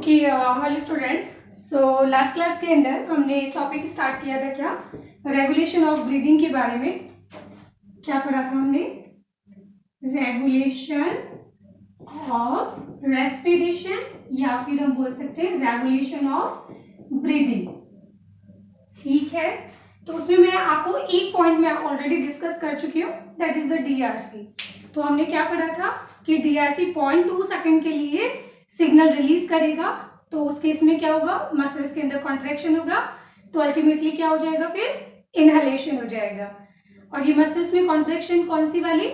Okay hello students. So last class के अंदर हमने एक टॉपिक स्टार्ट किया था, क्या रेगुलेशन ऑफ ब्रीदिंग के बारे में। क्या पढ़ा था हमने? रेगुलेशन ऑफ रेस्पिरेशन या फिर हम बोल सकते हैं रेगुलेशन ऑफ ब्रीदिंग। ठीक है, तो उसमें मैं आपको एक पॉइंट में ऑलरेडी डिस्कस कर चुकी हूँ, दैट इज द डीआरसी। तो हमने क्या पढ़ा था कि डीआरसी 0.2 सेकंड के लिए सिग्नल रिलीज करेगा, तो उस केस में क्या होगा, मसल्स के अंदर कॉन्ट्रैक्शन होगा, तो अल्टीमेटली क्या हो जाएगा, फिर इनहेलेशन हो जाएगा। और ये मसल्स में कॉन्ट्रैक्शन कौन सी वाली,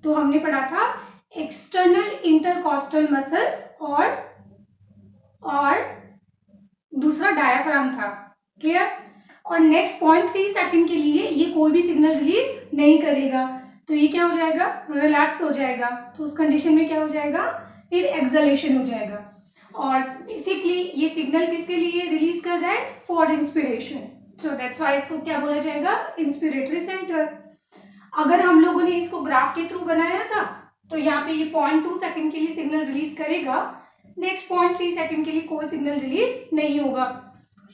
तो हमने पढ़ा था एक्सटर्नल इंटरकॉस्टल मसल्स और दूसरा डायाफ्राम था। क्लियर? और नेक्स्ट 0.3 सेकंड के लिए ये कोई भी सिग्नल रिलीज नहीं करेगा, तो ये क्या हो जाएगा, रिलैक्स हो जाएगा। तो उस कंडीशन में क्या हो जाएगा, फिर एक्सलेशन हो जाएगा। और बेसिकली ये सिग्नल किसके लिए रिलीज कर रहा है, for inspiration. So that's why इसको क्या बोला जाएगा, इंस्पिरेटरी सेंटर। अगर हम लोगों ने इसको ग्राफ के थ्रू बनाया था, तो यहाँ पे ये 0.2 सेकंड के लिए सिग्नल रिलीज करेगा, नेक्स्ट 0.3 सेकंड के लिए कोई सिग्नल रिलीज नहीं होगा,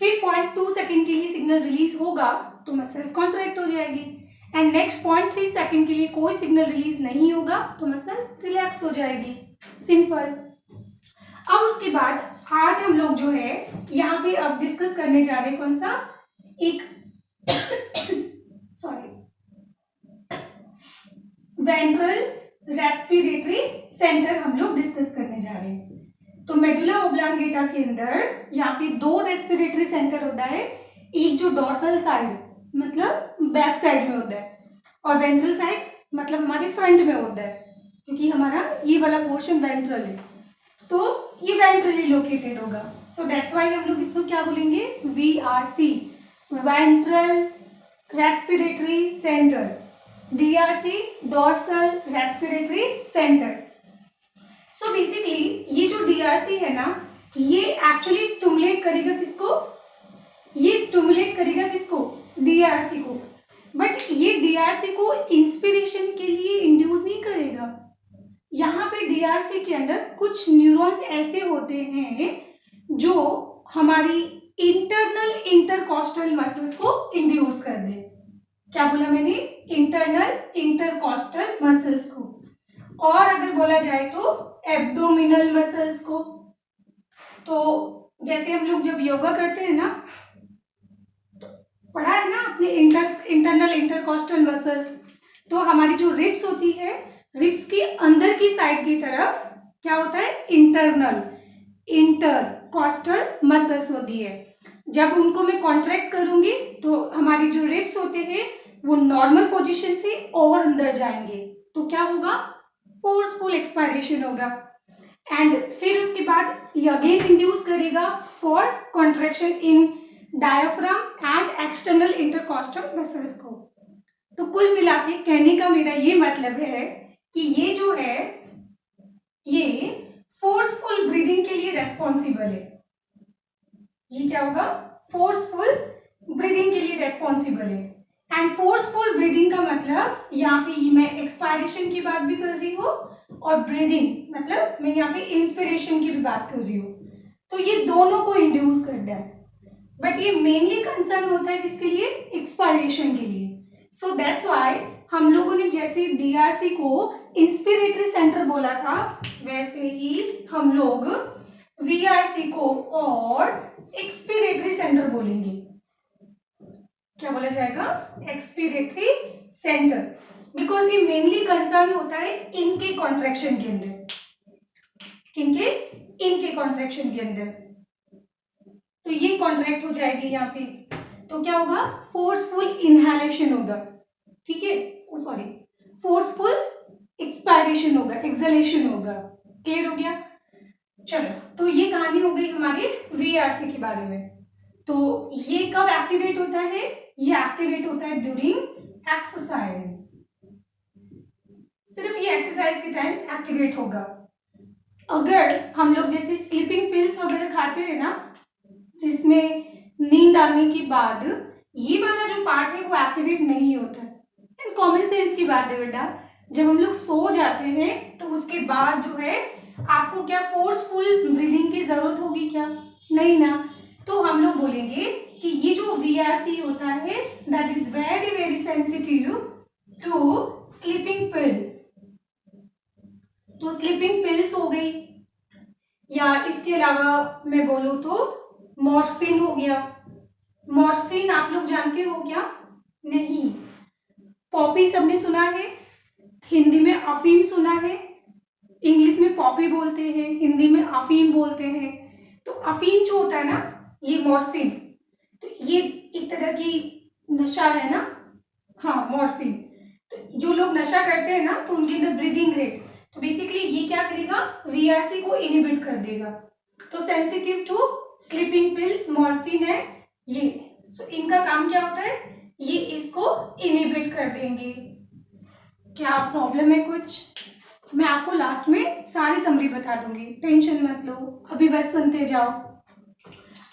फिर 0.2 सेकंड के लिए सिग्नल रिलीज होगा तो मसल्स कॉन्ट्रैक्ट हो जाएगी, एंड नेक्स्ट 0.3 सेकंड के लिए कोई सिग्नल रिलीज नहीं होगा तो मसल्स रिलैक्स हो जाएगी। सिंपल। अब उसके बाद आज हम लोग जो है यहाँ पे अब डिस्कस करने जा रहे हैं कौन सा, एक सॉरी वेंट्रल रेस्पिरेटरी सेंटर हम लोग डिस्कस करने जा रहे हैं। तो मेडुला ओब्लांगेटा के अंदर यहाँ पे दो रेस्पिरेटरी सेंटर होता है, एक जो डोर्सल साइड मतलब बैक साइड में होता है, और वेंट्रल साइड मतलब हमारे फ्रंट में होता है, क्योंकि हमारा ये वाला पोर्शन वेंट्रल है, तो ये वेंट्रली लोकेटेड होगा। सो दैट्स व्हाई हम लोग इसको क्या बोलेंगे, VRC, ventral respiratory centre, DRC, dorsal respiratory centre. So basically ये जो DRC है ना, ये एक्चुअली स्टिमुलेट करेगा किसको, ये स्टिमुलेट करेगा किसको, DRC को। बट ये DRC को इंस्पिरेशन के लिए इंड्यूस नहीं करेगा। यहाँ पे DRC के अंदर कुछ न्यूरॉन्स ऐसे होते हैं जो हमारी इंटरनल इंटरकॉस्टल मसल्स को इंड्यूस कर दे। क्या बोला मैंने, इंटरनल इंटरकॉस्टल मसल्स को, और अगर बोला जाए तो एब्डोमिनल मसल्स को। तो जैसे हम लोग जब योगा करते हैं ना, तो पढ़ा है ना अपने इंटरनल इंटरकॉस्टल मसल्स, तो हमारी जो रिब्स होती है, रिब्स के अंदर की साइड की तरफ क्या होता है, इंटरनल इंटरकॉस्टल मसल्स होती है। जब उनको मैं कॉन्ट्रैक्ट करूंगी तो हमारी जो रिब्स होते हैं वो नॉर्मल पोजीशन से और अंदर जाएंगे, तो क्या होगा, फोर्सफुल एक्सपायरेशन होगा, एंड फिर उसके बाद ये अगेन इंड्यूस करेगा for contraction in diaphragm and external intercostal muscles को। तो कुल मिला के कहने का मेरा ये मतलब है कि ये जो है ये फोर्सफुल ब्रीदिंग के लिए रेस्पॉन्सिबल है। ये क्या होगा, फोर्सफुल ब्रीदिंग के लिए रेस्पॉन्सिबल है। एंड फोर्सफुल ब्रीदिंग का मतलब यहाँ पे मैं एक्सपायरेशन की बात भी कर रही हूँ, और ब्रीदिंग मतलब मैं यहाँ पे इंस्पिरेशन की भी बात कर रही हूँ, तो ये दोनों को इंड्यूस करता है। बट ये मेनली कंसर्न होता है किसके लिए, एक्सपायरेशन के लिए। सो दैट्स व्हाई हम लोगों ने जैसे DRC को इंस्पिरेटरी सेंटर बोला था, वैसे ही हम लोग VRC को और एक्सपिरेटरी सेंटर बोलेंगे। क्या बोला जाएगा, एक्सपिरेटरी सेंटर, बिकॉज ये मेनली कंसर्न होता है इनके कॉन्ट्रैक्शन के अंदर, किनके, इनके कॉन्ट्रैक्शन के अंदर। तो ये कॉन्ट्रैक्ट हो जाएगी यहाँ पे, तो क्या होगा, फोर्सफुल इनहेलेशन होगा, ठीक है, सॉरी फोर्सफुल एक्सपायरेशन होगा, एक्सलेशन होगा। क्लियर हो गया? चलो, तो ये कहानी हो गई हमारे VRC के बारे में। तो ये कब एक्टिवेट होता है, ये एक्टिवेट होता है ड्यूरिंग एक्सरसाइज, सिर्फ ये एक्सरसाइज के टाइम एक्टिवेट होगा। अगर हम लोग जैसे स्लीपिंग पिल्स वगैरह खाते हैं ना, जिसमें नींद आने के बाद ये वाला जो पार्ट है वो एक्टिवेट नहीं होता है। कॉमन सेंस की बात है बेटा, जब हम लोग सो जाते हैं तो उसके बाद जो है आपको क्या फोर्सफुल ब्रीदिंग की जरूरत होगी क्या? नहीं ना। तो हम लोग बोलेंगे कि ये जो VRC होता है that is very very sensitive to sleeping pills. तो स्लीपिंग पिल्स हो गई, या इसके अलावा मैं बोलूं तो मॉर्फिन हो गया। मॉर्फिन आप लोग जानते हो क्या? नहीं। पॉपी सबने सुना है, हिंदी में अफीम सुना है, इंग्लिश में पॉपी बोलते हैं, हिंदी में अफीम बोलते हैं। तो अफीम जो होता है ना, ये मॉर्फिन, तो ये एक तरह की नशा है ना। हाँ, मॉर्फिन। तो जो लोग नशा करते हैं ना, तो उनके अंदर ब्रीदिंग रेट, तो बेसिकली ये क्या करेगा, VRC को इनहिबिट कर देगा। तो sensitive to sleeping pills morphine है ये। सो इनका काम क्या होता है, ये इसको इनहिबिट कर देंगे। क्या प्रॉब्लम है कुछ? मैं आपको लास्ट में सारी समरी बता दूंगी, टेंशन मत लो, अभी बस सुनते जाओ।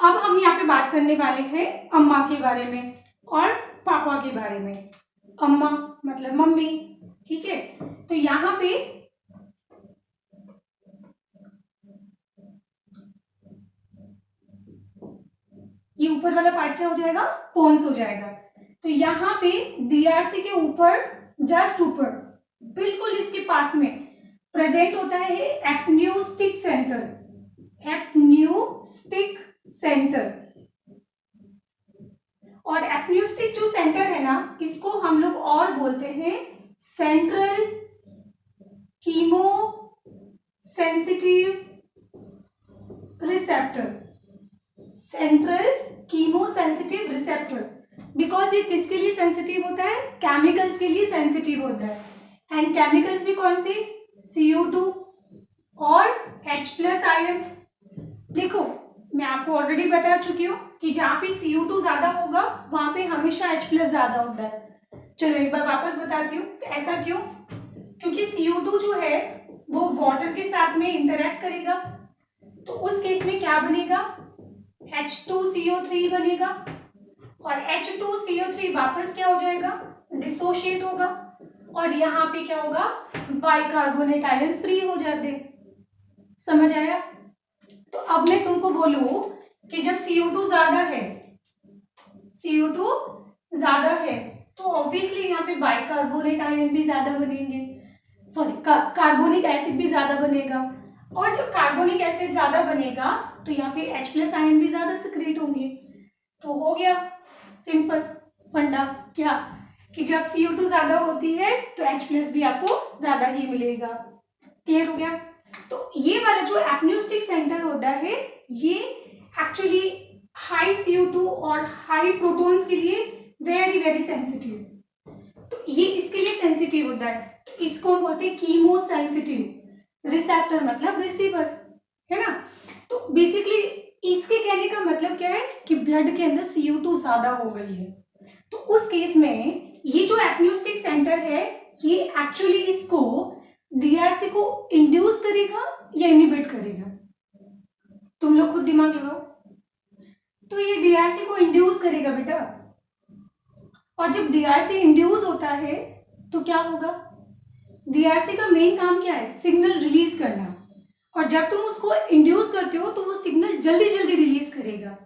अब हम यहाँ पे बात करने वाले हैं अम्मा के बारे में और पापा के बारे में। अम्मा मतलब मम्मी, ठीक है। तो यहाँ पे ये ऊपर वाला पार्ट क्या हो जाएगा, पोन्स हो जाएगा। तो यहाँ पे DRC के ऊपर, जस्ट ऊपर, बिल्कुल इसके पास में प्रेजेंट होता है एपन्यूस्टिक सेंटर। एपन्यूस्टिक सेंटर, और एपन्यूस्टिक जो सेंटर है ना, इसको हम लोग और बोलते हैं central chemo sensitive receptor. Central chemo sensitive receptor, because ये किसके लिए सेंसिटिव होता है, केमिकल्स के लिए सेंसिटिव होता है। एंड केमिकल्स भी कौन से, CO2 और H+ आयन। देखो मैं आपको ऑलरेडी बता चुकी हूँ कि जहाँ पे CO2 ज्यादा होगा वहां पे हमेशा H+ ज्यादा होता है। चलो एक बार वापस बताती हूँ, ऐसा क्यों? क्योंकि CO2 जो है वो वाटर के साथ में इंटरेक्ट करेगा, तो उस केस में क्या बनेगा, H2CO3 बनेगा, और H2CO3 वापस क्या हो जाएगा, डिसोशिएट होगा, और यहाँ पे क्या होगा, बाइकार्बोनेट आयन फ्री हो जाते। समझ आया? तो अब मैं तुमको बोलूं कि जब CO2 ज्यादा है, CO2 ज्यादा है, तो ऑब्वियसली यहाँ पे बाइकार्बोनेट आयन भी ज्यादा बनेंगे, सॉरी कार्बोनिक एसिड भी ज्यादा बनेगा, और जब कार्बोनिक एसिड ज्यादा बनेगा तो यहाँ पे H+ आयन भी ज्यादा सिक्रेट होंगे। तो हो गया सिंपल फंडा, क्या कि जब CO2 ज्यादा होती है तो H+ भी आपको ज्यादा ही मिलेगा। क्लियर हो गया? तो ये वाला जो एपन्यूस्टिक सेंटर होता है, ये एक्चुअली हाई CO2 और हाई प्रोटॉन्स के लिए वेरी वेरी सेंसिटिव, तो ये इसके लिए सेंसिटिव होता है। तो इसको हम बोलते हैं कीमो सेंसिटिव रिसेप्टर, मतलब रिसीवर, है ना। तो बेसिकली इसके कहने का मतलब क्या है कि ब्लड के अंदर CO2 ज्यादा हो गई है, तो उस केस में ये जो एपन्यूस्टिक सेंटर है, ये एक्चुअली इसको DRC को इंड्यूस करेगा या इनहिबिट करेगा, तुम लोग खुद दिमाग लगाओ। तो ये DRC को इंड्यूस करेगा बेटा, और जब DRC इंड्यूस होता है तो क्या होगा, DRC का मेन काम क्या है, सिग्नल रिलीज करना, और जब तुम उसको इंड्यूस करते हो तो वो सिग्नल जल्दी जल्दी रिलीज करेगा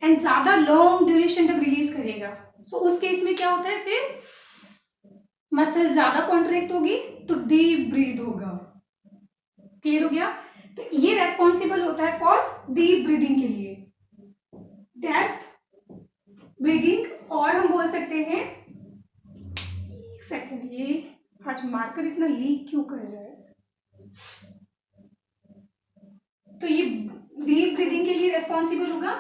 एंड ज्यादा लॉन्ग ड्यूरेशन तक रिलीज करेगा। सो उस केस में क्या होता है, फिर मसल ज्यादा कॉन्ट्रैक्ट होगी तो डीप ब्रीथ होगा। क्लियर हो गया? तो ये रेस्पॉन्सिबल होता है फॉर डीप ब्रीदिंग के लिए, डेप्थ ब्रीदिंग, और हम बोल सकते हैं, एक सेकेंड, ये आज मार्कर इतना लीक क्यों कर रहा है, तो ये डीप ब्रीदिंग के लिए रेस्पॉन्सिबल होगा।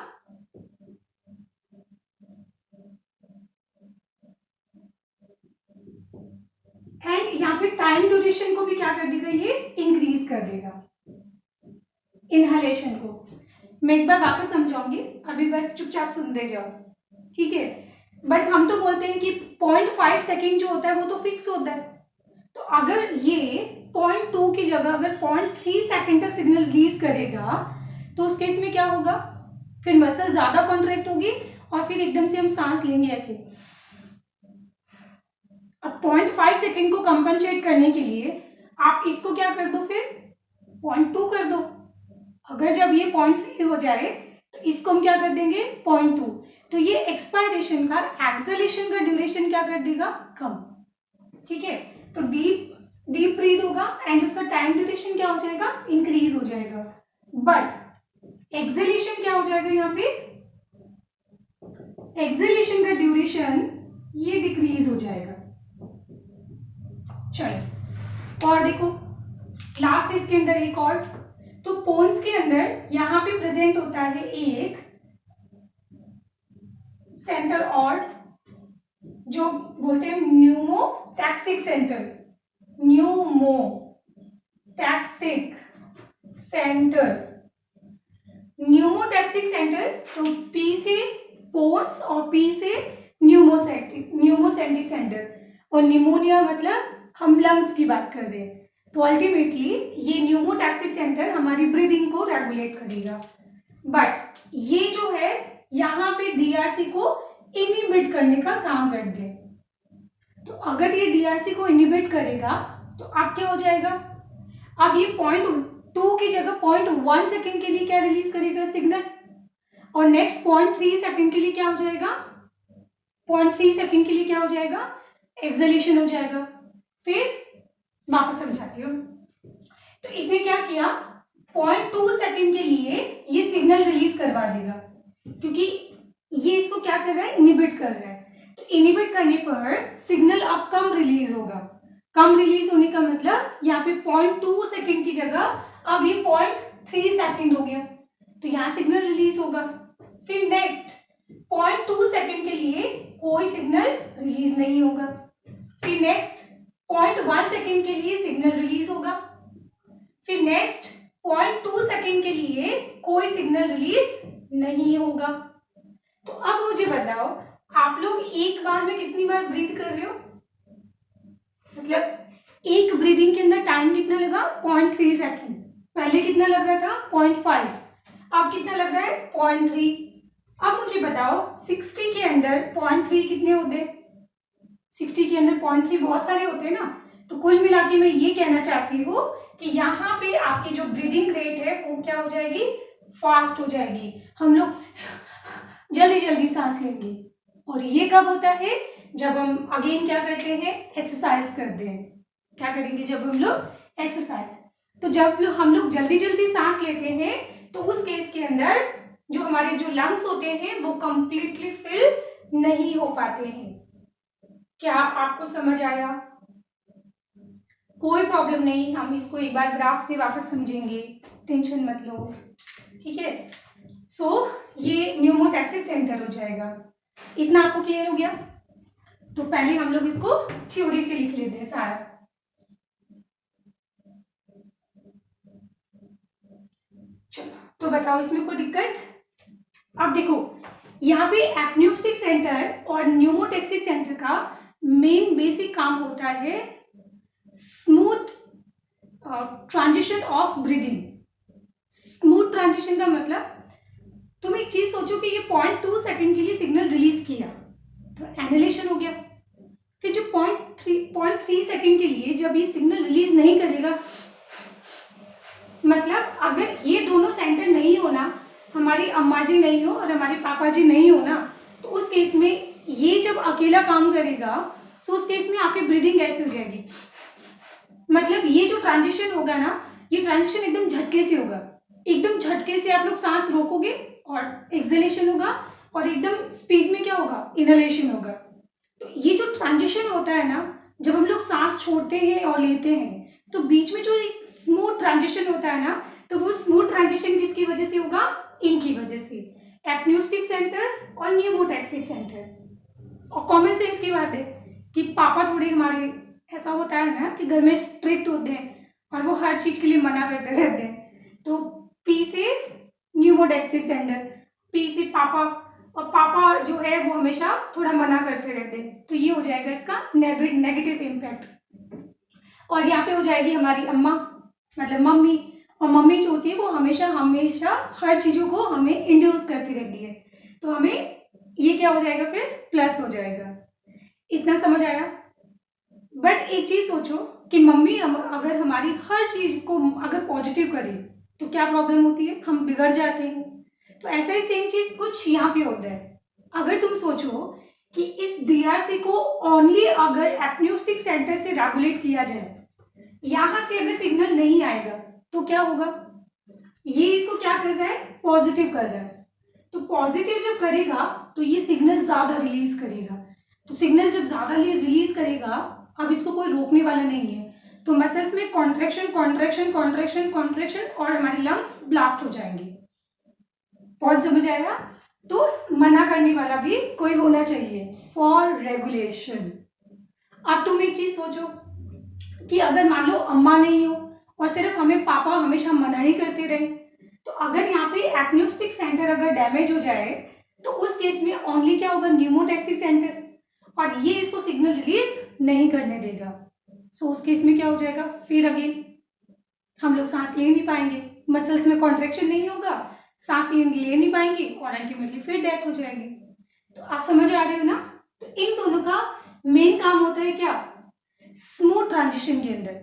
एंड यहाँ पे टाइम ड्यूरेशन को भी क्या कर देगा, ये इंक्रीज कर देगा इनहेलेशन को। मैं एक बार वापस समझाऊंगी, अभी बस चुपचाप सुनते जाओ, ठीक है। बट हम तो बोलते हैं कि 0.5 सेकेंड जो होता है वो तो फिक्स होता है, तो अगर ये 0.2 की जगह अगर 0.3 सेकेंड तक सिग्नल रिलीज करेगा तो उस केस में क्या होगा, फिर मसल ज्यादा कॉन्ट्रैक्ट होगी और फिर एकदम से हम सांस लेंगे ऐसे। अब 0.5 सेकेंड को कंपनसेट करने के लिए आप इसको क्या कर दो, फिर 0.2 कर दो। अगर जब ये 0.3 हो जाए तो इसको हम क्या कर देंगे 0.2। तो ये एक्सपायरेशन का एक्सेलेरेशन का ड्यूरेशन क्या कर देगा कम। ठीक है, तो डीप ब्रीथ होगा एंड उसका टाइम ड्यूरेशन क्या हो जाएगा इंक्रीज हो जाएगा। बट एक्सेलेरेशन क्या हो जाएगा, यहाँ पे एक्सेलेरेशन का ड्यूरेशन ये डिक्रीज हो जाएगा। चलो और देखो लास्ट इसके अंदर एक और, तो पोन्स के अंदर यहां पे प्रेजेंट होता है एक सेंटर और जो बोलते हैं pneumotaxic centre, pneumotaxic centre, pneumotaxic centre. तो पी से पोन्स और पी से न्यूमोसेंटिक सेंटर, और निमोनिया मतलब हम लंग्स की बात कर रहे हैं। तो अल्टीमेटली ये न्यूमोटैक्सिक सेंटर हमारी ब्रीदिंग को रेगुलेट करेगा। बट ये जो है यहाँ पे डीआरसी को इनहिबिट करने का काम कर दे। तो अगर ये डीआरसी को इनहिबिट करेगा तो अब क्या हो जाएगा, अब ये 0.2 की जगह 0.1 सेकेंड के लिए क्या रिलीज करेगा सिग्नल, और नेक्स्ट 0.3 सेकेंड के लिए क्या हो जाएगा, 0.3 सेकेंड के लिए क्या हो जाएगा एक्सेलेरेशन हो जाएगा। फिर वापस समझाती हूँ। तो इसने क्या किया 0.2 सेकेंड के लिए ये सिग्नल रिलीज करवा देगा, क्योंकि ये इसको क्या कर रहा है इनहिबिट कर रहा है। तो इनहिबिट करने पर सिग्नल अब कम रिलीज होगा। कम रिलीज होने का मतलब यहाँ पे 0.2 सेकेंड की जगह अब ये 0.3 सेकेंड हो गया, तो यहाँ सिग्नल रिलीज होगा। फिर नेक्स्ट 0.2 सेकेंड के लिए कोई सिग्नल रिलीज नहीं होगा। फिर नेक्स्ट 0.1 सेकेंड के लिए सिग्नल रिलीज होगा। फिर नेक्स्ट 0.2 सेकेंड के लिए कोई सिग्नल रिलीज नहीं होगा। तो अब मुझे बताओ आप लोग एक बार में कितनी बार ब्रीथ कर रहे हो, मतलब एक ब्रीदिंग के अंदर टाइम कितना लगा 0.3 सेकेंड, पहले कितना लग रहा था 0.5, अब कितना लग रहा है 0.3। अब मुझे बताओ 60 के अंदर 0.3 कितने होते, 60 के अंदर 0.3 बहुत सारे होते हैं ना। तो कुल मिला के मैं ये कहना चाहती हूँ कि यहाँ पे आपकी जो ब्रीदिंग रेट है वो क्या हो जाएगी फास्ट हो जाएगी, हम लोग जल्दी जल्दी सांस लेंगे। और ये कब होता है जब हम अगेन क्या करते हैं एक्सरसाइज करते हैं। क्या करेंगे जब हम लोग एक्सरसाइज, तो जब हम लोग जल्दी जल्दी सांस लेते हैं तो उस केस के अंदर जो हमारे जो लंग्स होते हैं वो कंप्लीटली फिल नहीं हो पाते हैं। क्या आपको समझ आया, कोई प्रॉब्लम नहीं, हम इसको एक बार ग्राफ से वापस समझेंगे, टेंशन मत लो। ठीक है, सो ये न्यूमोटैक्सिक सेंटर हो जाएगा। इतना आपको क्लियर हो गया। तो पहले हम लोग इसको थ्योरी से लिख लेते हैं सारा। चलो तो बताओ इसमें कोई दिक्कत। अब देखो यहाँ पे एपन्यूस्टिक सेंटर और न्यूमोटैक्सिक सेंटर का मेन बेसिक काम होता है smooth transition of breathing. Smooth transition का मतलब तुम एक चीज सोचो कि ये 0.2 सेकेंड के लिए सिग्नल रिलीज किया तो एनालेशन हो गया। फिर जो 0.3 सेकेंड के लिए जब ये सिग्नल रिलीज नहीं करेगा, मतलब अगर ये दोनों सेंटर नहीं हो ना, हमारी अम्मा जी नहीं हो और हमारे पापा जी नहीं हो ना, तो उस केस में ये जब अकेला काम करेगा तो उस केस में आपकी ब्रीदिंग कैसे हो जाएगी, मतलब ये जो ट्रांजिशन होगा ना, ये ट्रांजिशन एकदम झटके से होगा। एकदम झटके से आप लोग सांस रोकोगे और एक्सहेलेशन होगा, और एकदम स्पीड में क्या होगा इनहेलेशन होगा। तो ये जो ट्रांजिशन होता है ना, जब हम लोग सांस छोड़ते हैं और लेते हैं तो बीच में जो एक स्मूथ ट्रांजिशन होता है ना, तो वो स्मूथ ट्रांजिशन किसकी वजह से होगा, इनकी वजह से, एपन्यूस्टिक सेंटर और न्यूमोटैक्सिक सेंटर। और कॉमन सेंस की बात है कि पापा थोड़े हमारे ऐसा होता है ना कि घर में स्ट्रिक्ट होते हैं और वो हर चीज के लिए मना करते रहते हैं। तो पी से न्यूमोटैक्सिक सेंटर, पी से पापा, और पापा जो है वो हमेशा थोड़ा मना करते रहते हैं, तो ये हो जाएगा इसका नेगेटिव इम्पैक्ट। और यहाँ पे हो जाएगी हमारी अम्मा मतलब मम्मी, और मम्मी जो होती है वो हमेशा हमेशा हर चीजों को हमें इंड्यूस करती रहती है, तो हमें ये क्या हो जाएगा फिर प्लस हो जाएगा। इतना समझ आया। बट एक चीज सोचो कि मम्मी अगर हमारी हर चीज को अगर पॉजिटिव करे तो क्या प्रॉब्लम होती है, हम बिगड़ जाते हैं। तो ऐसा ही सेम चीज कुछ यहाँ पे होता है। अगर तुम सोचो कि इस डीआरसी को ओनली अगर एपन्यूस्टिक सेंटर से रेगुलेट किया जाए, यहां से अगर सिग्नल नहीं आएगा तो क्या होगा, ये इसको क्या कर रहा है, पॉजिटिव कर रहा है। तो पॉजिटिव जब करेगा तो ये सिग्नल ज्यादा रिलीज करेगा। तो सिग्नल जब ज्यादा रिलीज करेगा, अब इसको कोई रोकने वाला नहीं है। तो मसल्स में कॉन्ट्रैक्शन कॉन्ट्रैक्शन कॉन्ट्रैक्शन कॉन्ट्रैक्शन और हमारे लंग्स ब्लास्ट हो जाएंगे। कौन समझ आएगा? तो मना करने वाला भी कोई होना चाहिए फॉर रेगुलेशन। अब तुम एक चीज सोचो कि अगर मान लो अम्मा नहीं हो और सिर्फ हमें पापा हमेशा मना ही करते रहे, तो अगर यहाँ पे एपन्यूस्टिक सेंटर अगर डैमेज हो जाए तो उस केस में ओनली क्या होगा, न्यूमोटैक्सिक सेंटर, और ये इसको सिग्नल रिलीज नहीं करने देगा। सो उस केस में क्या हो जाएगा, फिर अगेन हम लोग सांस ले नहीं पाएंगे, मसल्स में कॉन्ट्रेक्शन नहीं होगा, सांस ले नहीं पाएंगे और अल्टीमेटली फिर डेथ हो जाएगी। तो आप समझ आ रहे हो ना? तो इन दोनों का मेन काम होता है क्या, स्मूथ ट्रांजिशन के अंदर।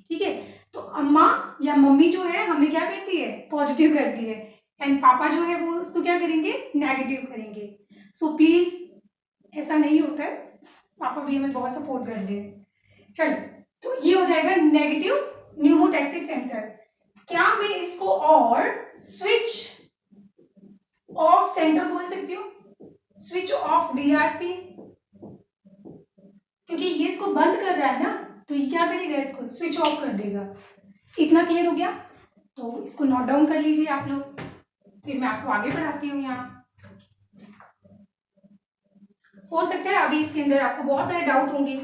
ठीक है, तो अम्मा या मम्मी जो है हमें क्या करती है, पॉजिटिव करती है, एंड पापा जो है वो उसको क्या करेंगे, नेगेटिव करेंगे। सो प्लीज ऐसा नहीं होता है, पापा भी हमें बहुत सपोर्ट करते हैं। चलो, तो ये हो जाएगा नेगेटिव न्यूमोटैक्सिक सेंटर। क्या मैं इसको और स्विच ऑफ सेंटर बोल सकती हूँ, स्विच ऑफ डीआरसी, क्योंकि ये इसको बंद कर रहा है ना, तो ये क्या करेगा, इसको स्विच ऑफ कर देगा। इतना क्लियर हो गया? तो इसको नोट डाउन कर लीजिए आप लोग, फिर मैं आपको आगे बढ़ाती हूँ। यहाँ हो सकता है अभी इसके अंदर आपको बहुत सारे डाउट होंगे,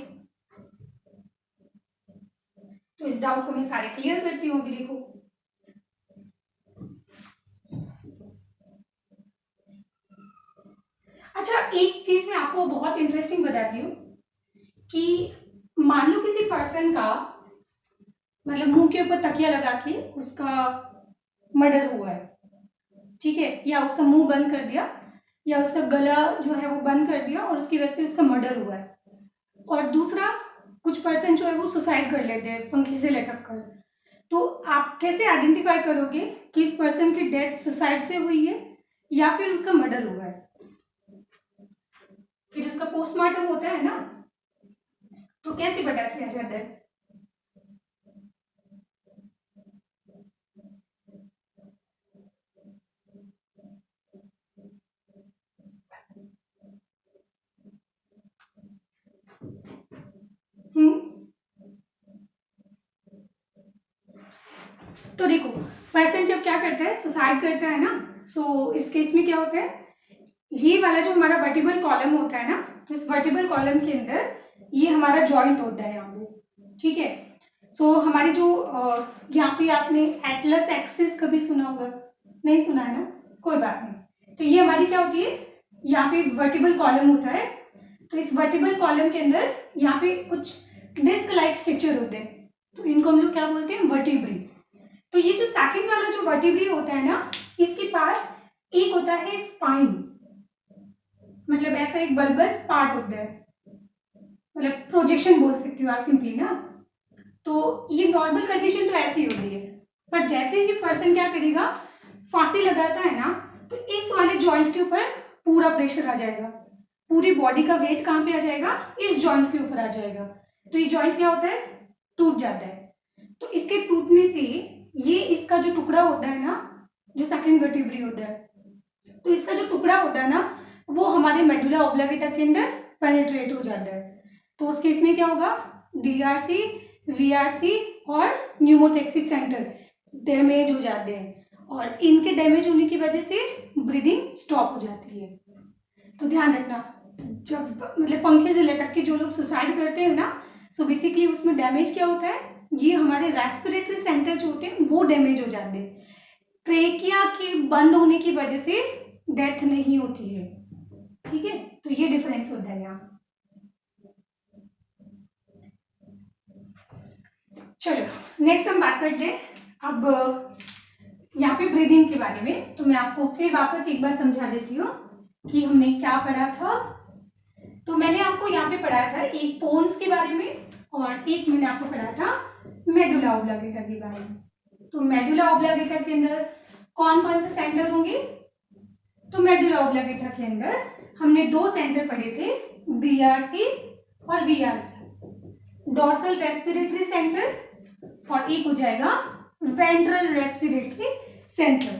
तो इस डाउट को मैं सारे क्लियर करती हूँ। अभी देखो, अच्छा एक चीज मैं आपको बहुत इंटरेस्टिंग बताती हूँ कि मान लो किसी पर्सन का मतलब मुंह के ऊपर तकिया लगा के उसका मर्डर हुआ है, ठीक है, या उसका मुंह बंद कर दिया या उसका गला जो है वो बंद कर दिया और उसकी वजह से उसका मर्डर हुआ है। और दूसरा, कुछ पर्सन जो है वो सुसाइड कर लेते हैं पंखे से लटक कर। तो आप कैसे आइडेंटिफाई करोगे कि इस पर्सन की डेथ सुसाइड से हुई है या फिर उसका मर्डर हुआ है? फिर उसका पोस्टमार्टम होता है ना, तो कैसे पता किया जाता है? तो देखो, पर्सन जब क्या करता है, सुसाइड करता है ना, सो इस केस में क्या होता है, ये वाला जो हमारा वर्टिबल कॉलम होता है ना, तो इस वर्टिबल कॉलम के अंदर ये हमारा जॉइंट होता है यहाँ पे, ठीक है। सो हमारी जो यहाँ पे आपने एटलस एक्सिस कभी सुना होगा, नहीं सुना है ना, कोई बात नहीं। तो ये हमारी क्या होती है, यहाँ पे वर्टिबल कॉलम होता है। तो इस वर्टिबल कॉलम के अंदर यहाँ पे कुछ डिस्क लाइक स्ट्रक्चर होते हैं, तो इनको हम लोग क्या बोलते हैं, वर्टिब्री। तो ये जो सेकंड वाला जो वर्टिब्री होता है ना, इसके पास एक होता है स्पाइन, मतलब ऐसा एक बल्बस पार्ट होता है, मतलब प्रोजेक्शन बोल सकती हो आप सिंपली ना। तो ये नॉर्मल कंडीशन तो ऐसी होती है, पर जैसे ही पर्सन क्या करेगा, फांसी लगाता है ना, तो इस वाले जॉइंट के ऊपर पूरा प्रेशर आ जाएगा, पूरी बॉडी का वेट कहाँ पे आ जाएगा, इस जॉइंट के ऊपर आ जाएगा। तो ये जॉइंट क्या होता है, टूट जाता है। तो इसके टूटने से ये इसका जो टुकड़ा होता है ना, जो सेकंड वर्टिब्री होता है, तो इसका जो टुकड़ा होता है ना, वो हमारे मेडुला ऑब्लिंगेटा के अंदर पेनिट्रेट हो जाता है। तो उस केस में क्या होगा, डीआरसी, वीआरसी और न्यूमोटैक्सिक सेंटर डैमेज हो जाते हैं, और इनके डैमेज होने की वजह से ब्रीदिंग स्टॉप हो जाती है। तो ध्यान रखना, जब मतलब पंखे से लटक के जो लोग सुसाइड करते हैं ना, सो बेसिकली उसमें डैमेज क्या होता है, ये हमारे रेस्पिरेटरी सेंटर जो होते हैं वो डैमेज हो जाते हैं। ट्रेकिया के बंद होने की वजह से डेथ नहीं होती है, ठीक है। तो ये डिफरेंस होता है यहाँ। चलो नेक्स्ट हम बात करते हैं अब यहाँ पे ब्रीदिंग के बारे में। तो मैं आपको फिर वापस एक बार समझा देती हूँ कि हमने क्या पढ़ा था। तो मैंने आपको यहाँ पे पढ़ाया था एक पोन्स के बारे में, और एक मैंने आपको पढ़ा था मेडुला ऑब्लांगेटा के बारे में। तो मेडुला ऑब्लांगेटा के अंदर कौन कौन से सेंटर होंगे? तो मेडुला ऑब्लांगेटा के अंदर हमने दो सेंटर पढ़े थे, डीआरसी और वीआरसी, डोर्सल रेस्पिरेटरी सेंटर और एक हो जाएगा ventral respiratory centre.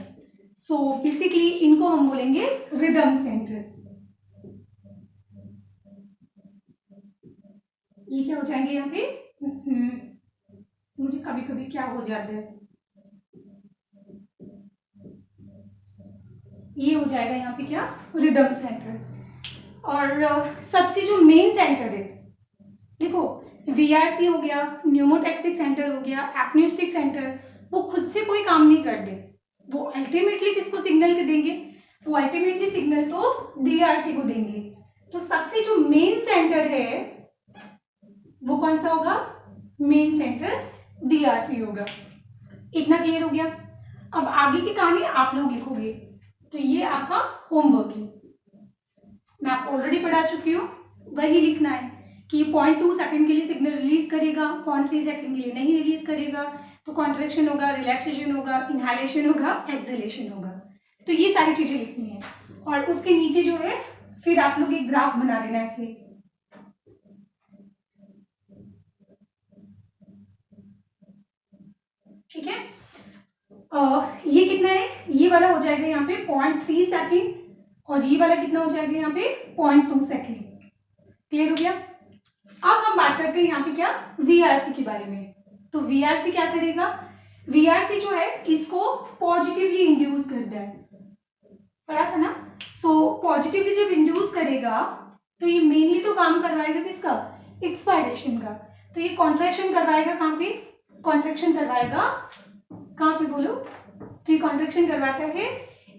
So basically इनको हम बोलेंगे रिदम सेंटर। ये क्या हो जाएंगे यहाँ पे? मुझे कभी कभी क्या हो जाता है, ये हो जाएगा यहाँ पे क्या? Rhythm centre. और सबसे जो मेन सेंटर है, देखो वीआरसी हो गया, न्यूमोटैक्सिक सेंटर हो गया, एपन्यूस्टिक सेंटर, वो खुद से कोई काम नहीं करते, वो अल्टीमेटली किसको सिग्नल देंगे? वो अल्टीमेटली सिग्नल तो डीआरसी को देंगे। तो सबसे जो मेन सेंटर है वो कौन सा होगा? मेन सेंटर डीआरसी होगा। इतना क्लियर हो गया? अब आगे की कहानी आप लोग लिखोगे, तो ये आपका होमवर्क है, मैं आपको ऑलरेडी पढ़ा चुकी हूँ, वही लिखना है कि 0.2 सेकंड के लिए सिग्नल रिलीज करेगा, 0.3 सेकंड के लिए नहीं रिलीज करेगा, तो कॉन्ट्रैक्शन होगा, रिलैक्सेशन होगा, इनहालेशन होगा, एक्सहेलेशन होगा। तो ये सारी चीजें लिखनी है। और उसके नीचे जो है फिर आप लोग एक ग्राफ बना देना ऐसे, ठीक है? ये कितना है? ये वाला हो जाएगा यहाँ पे 0.3 सेकंड और ये वाला कितना हो जाएगा यहाँ पे? 0.2 सेकंड। क्लियर हो गया? अब हम बात करते हैं यहाँ पे क्या? वीआरसी के बारे में। तो वीआरसी क्या करेगा? वीआरसी जो है इसको पॉजिटिवली इंड्यूस करता है, पढ़ा था ना? सो पॉजिटिवली जब इंड्यूस करेगा तो ये मेनली तो काम करवाएगा किसका? एक्सपायरेशन का। तो ये कॉन्ट्रैक्शन करवाएगा कहाँ पे? कॉन्ट्रैक्शन करवाएगा कहाँ पे बोलो? तो ये कॉन्ट्रैक्शन करवाता है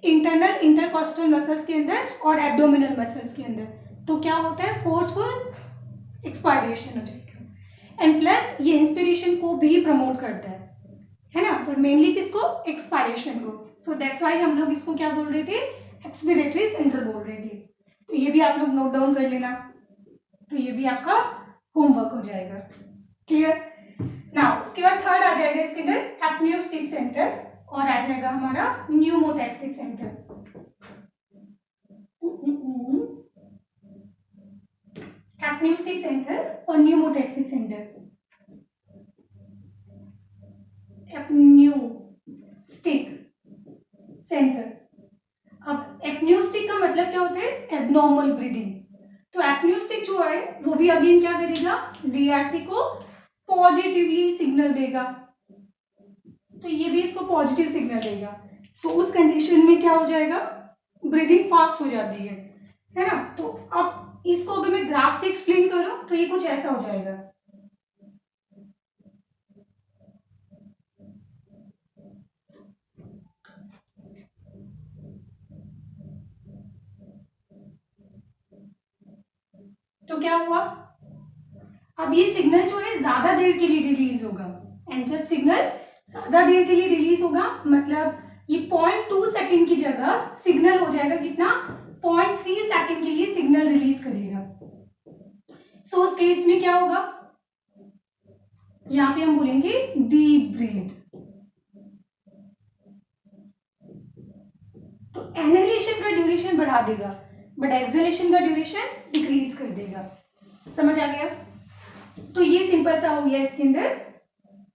इंटरनल इंटरकॉस्टल मसल्स के अंदर और एब्डोमिनल मसल्स के अंदर। तो क्या होता है? फोर्सफुल एक्सपायरेशन हो जाएगा। एंड प्लस ये इंस्पिरेशन को भी प्रमोट करता है ना? पर मेनली किसको? एक्सपायरेशन को। सो दैट्स व्हाई हम लोग इसको क्या बोल रहे थे? एक्सपिरेटरी सेंटर बोल रहे थे। तो ये भी आप लोग नोट डाउन कर लेना, तो ये भी आपका होमवर्क हो जाएगा। क्लियर? नाउ उसके बाद थर्ड आ जाएगा इसके अंदर एपन्यूस्टिक सेंटर और आ जाएगा हमारा न्यूमोटैक्सिक सेंटर। एपन्यूस्टिक सेंटर और न्यूमोटैक्सिक सेंटर। Apneustic centre. अब एपन्यूस्टिक का मतलब क्या होता है? Abnormal breathing. तो एपन्यूस्टिक जो है वो भी अगेन क्या करेगा? डीआरसी को पॉजिटिवली सिग्नल देगा, तो ये भी इसको पॉजिटिव सिग्नल देगा। तो उस कंडीशन में क्या हो जाएगा? ब्रीदिंग फास्ट हो जाती है ना? तो अब इसको अगर मैं ग्राफ से एक्सप्लेन करूं तो ये कुछ ऐसा हो जाएगा। तो क्या हुआ? अब ये सिग्नल जो है ज्यादा देर के लिए रिलीज होगा, एंड जब सिग्नल ज्यादा देर के लिए रिलीज होगा मतलब ये 0.2 सेकंड की जगह सिग्नल हो जाएगा कितना? 0.3 सेकंड के लिए सिग्नल रिलीज करेगा। सो उस केस में क्या होगा? यहां पे हम बोलेंगे डीप ब्रीथ। तो इनहेलेशन का ड्यूरेशन बढ़ा देगा बट एक्सहेलेशन का ड्यूरेशन डिक्रीज कर देगा। समझ आ गया? तो ये सिंपल सा हो गया इसके अंदर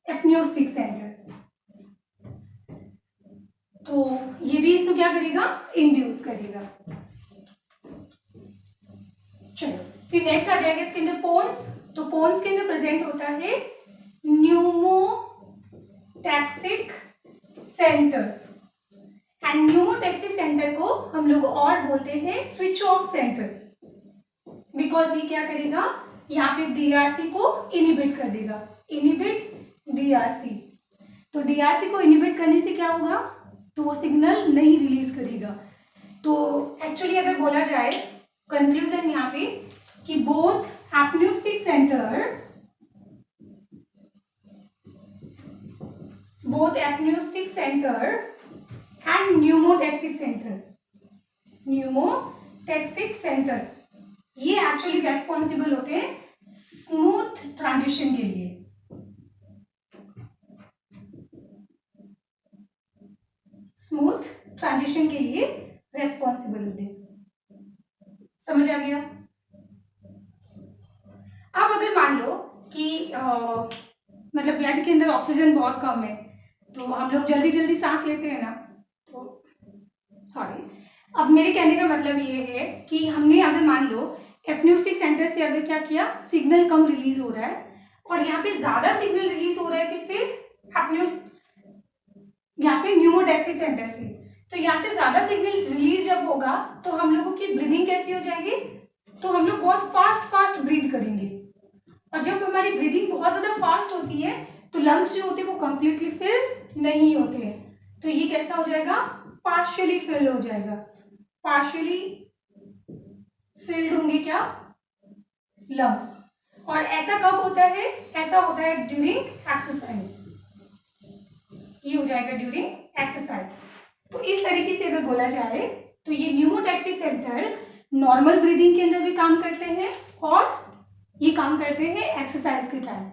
एपन्यूस्टिक सेंटर। तो ये भी इसको क्या करेगा? इंड्यूस करेगा। चलो फिर नेक्स्ट आ जाएगा इसके अंदर पोन्स। तो पोन्स के अंदर प्रेजेंट होता है pneumotaxic centre, and pneumotaxic centre को हम लोग और बोलते हैं स्विच ऑफ सेंटर, बिकॉज ये क्या करेगा? यहाँ पे डीआरसी को इनिबिट कर देगा। Inhibit DRC. तो डीआरसी को इनिबिट करने से क्या होगा? तो वो सिग्नल नहीं रिलीज करेगा। तो एक्चुअली अगर बोला जाए कंक्लूजन यहाँ पे कि both apneustic centre and pneumotaxic centre ये एक्चुअली रेस्पॉन्सिबल होते हैं स्मूथ ट्रांजिशन के लिए, स्मूथ ट्रांजिशन के लिए रेस्पॉन्सिबल होते हैं। समझ आ गया? अब अगर मान लो कि मतलब ब्लड के अंदर ऑक्सीजन बहुत कम है, तो हम लोग जल्दी जल्दी सांस लेते हैं ना, तो सॉरी, अब मेरे कहने का मतलब ये है कि हमने अगर मान लो एपन्यूस्टिक सेंटर से अगर क्या किया, सिग्नल कम रिलीज हो रहा है और यहाँ पे ज्यादा सिग्नल रिलीज हो रहा है किससे, यहाँ पे न्यूमोटैक्सिक सेंटर से, तो यहाँ से ज्यादा सिग्नल रिलीज जब होगा तो हम लोगों की ब्रीदिंग कैसी हो जाएगी, तो हम लोग बहुत फास्ट फास्ट ब्रीथ करेंगे, और जब हमारी ब्रीदिंग बहुत ज्यादा फास्ट होती है तो लंग्स जो होते हैं वो कंप्लीटली फिल नहीं होते हैं, तो ये कैसा हो जाएगा, पार्शियली फिल हो जाएगा, पार्शियली फिल्ड होंगे क्या, लंग्स। और ऐसा कब होता है, ऐसा होता है ड्यूरिंग एक्सरसाइज, ये हो जाएगा ड्यूरिंग एक्सरसाइज। तो इस तरीके से अगर बोला जाए तो ये न्यूमोटैक्सिक सेंटर नॉर्मल ब्रीदिंग के अंदर भी काम करते हैं और ये काम करते हैं एक्सरसाइज के टाइम।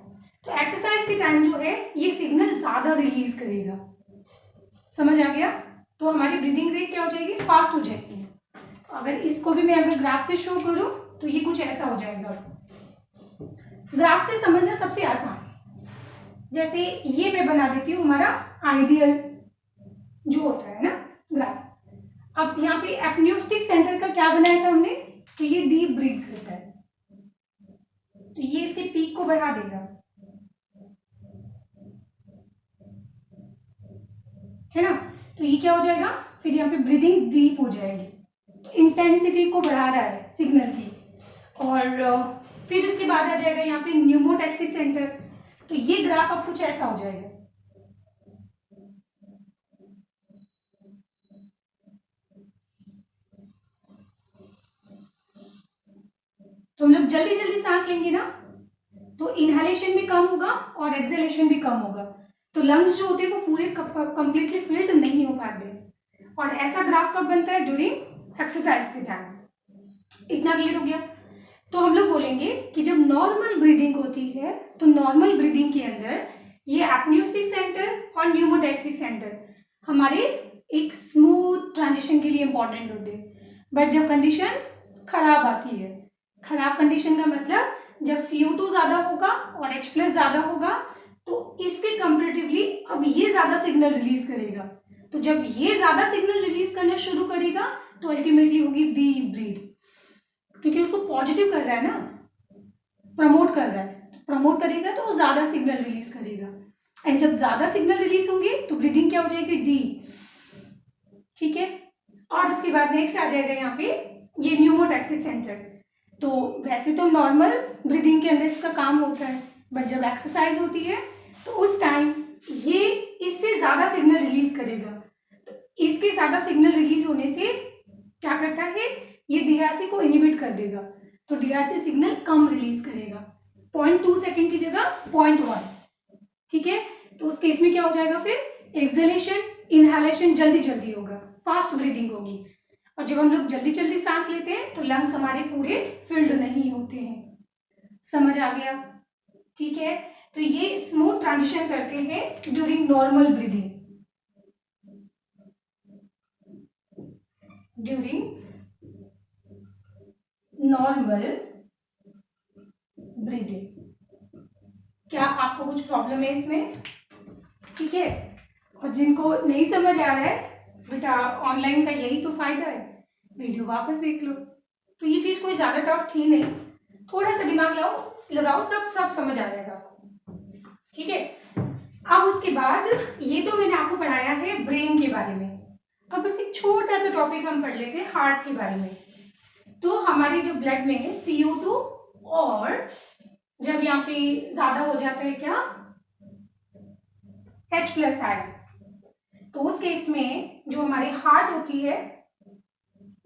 तो एक्सरसाइज के टाइम जो है ये सिग्नल ज्यादा रिलीज करेगा। समझ आ गया? तो हमारी ब्रीदिंग रेट क्या हो जाएगी, फास्ट हो जाएगी। अगर इसको भी मैं अगर ग्राफ से शो करूं तो ये कुछ ऐसा हो जाएगा। ग्राफ से समझना सबसे आसान, जैसे ये मैं बना देती हूँ हमारा आइडियल जो होता है ना ग्राफ। अब यहाँ पे एपन्यूस्टिक सेंटर का क्या बनाया था हमने, तो ये डीप ब्रीथ करता है, तो ये इसके पीक को बढ़ा देगा, है ना, तो ये क्या हो जाएगा, फिर यहाँ पे ब्रीदिंग डीप हो जाएगी, तो इंटेंसिटी को बढ़ा रहा है सिग्नल की। और फिर उसके बाद आ जाएगा यहाँ पे न्यूमोटैक्सिक सेंटर, तो ये ग्राफ अब कुछ ऐसा हो जाएगा। तो हम लोग जल्दी जल्दी सांस लेंगे ना, तो इनहेलेशन भी कम होगा और एक्सहेलेशन भी कम होगा, तो लंग्स जो होते हैं वो पूरे कंप्लीटली फिल्ड नहीं हो पाते। और ऐसा ग्राफ कब बनता है, ड्यूरिंग एक्सरसाइज के टाइम। इतना क्लियर हो गया? तो हम लोग बोलेंगे कि जब नॉर्मल ब्रीदिंग होती है तो नॉर्मल ब्रीदिंग के अंदर ये एपन्यूस्टिक सेंटर और न्यूमोटैक्सिक सेंटर हमारे एक स्मूथ ट्रांजिशन के लिए इंपॉर्टेंट होते हैं। बट जब कंडीशन खराब आती है, खराब कंडीशन का मतलब जब CO2 ज्यादा होगा और H+ ज्यादा होगा तो इसके कंपेरेटिवली अब ये ज्यादा सिग्नल रिलीज करेगा, तो जब ये ज्यादा सिग्नल रिलीज करना शुरू करेगा तो अल्टीमेटली होगी डीप ब्रीथ, क्योंकि उसको पॉजिटिव कर रहा है ना, प्रमोट कर रहा है, प्रमोट करेगा तो वो ज्यादा सिग्नल रिलीज करेगा, एंड जब ज्यादा सिग्नल रिलीज होंगे तो ब्रीदिंग क्या हो जाएगी, डीप। ठीक है? और उसके बाद नेक्स्ट आ जाएगा यहाँ पे ये न्यूमोटैक्सिक सेंटर। तो वैसे तो नॉर्मल ब्रीदिंग के अंदर इसका काम होता है, बट जब एक्सरसाइज होती है तो उस टाइम ये इससे ज्यादा सिग्नल रिलीज करेगा, तो इसके ज्यादा सिग्नल रिलीज होने से क्या करता है, ये DRC को इनहिबिट कर देगा, तो DRC सिग्नल कम रिलीज करेगा, 0.2 सेकेंड की जगह 0.1। ठीक है? तो उस केस में क्या हो जाएगा, फिर एक्सहेलेशन इनहेलेशन जल्दी जल्दी होगा, फास्ट ब्रीदिंग होगी, और जब हम लोग जल्दी जल्दी सांस लेते हैं तो लंग्स हमारे पूरे फिल्ड नहीं होते हैं। समझ आ गया? ठीक है? तो ये स्मूथ ट्रांजिशन करते हैं during normal breathing, during normal breathing. क्या आपको कुछ प्रॉब्लम है इसमें? ठीक है? और जिनको नहीं समझ आ रहा है, बेटा ऑनलाइन का यही तो फायदा है, वीडियो वापस देख लो, तो ये चीज कोई ज्यादा टफ थी नहीं, थोड़ा सा दिमाग लगाओ सब समझ आ जाएगा आपको। ठीक है? अब उसके बाद ये तो मैंने आपको पढ़ाया है ब्रेन के बारे में, अब बस एक छोटा सा टॉपिक हम पढ़ लेते हैं हार्ट के बारे में। तो हमारे जो ब्लड में है CO2 और जब यहाँ पे ज्यादा हो जाता है क्या, H+ आयन, तो उस केस में जो हमारे हार्ट होती है,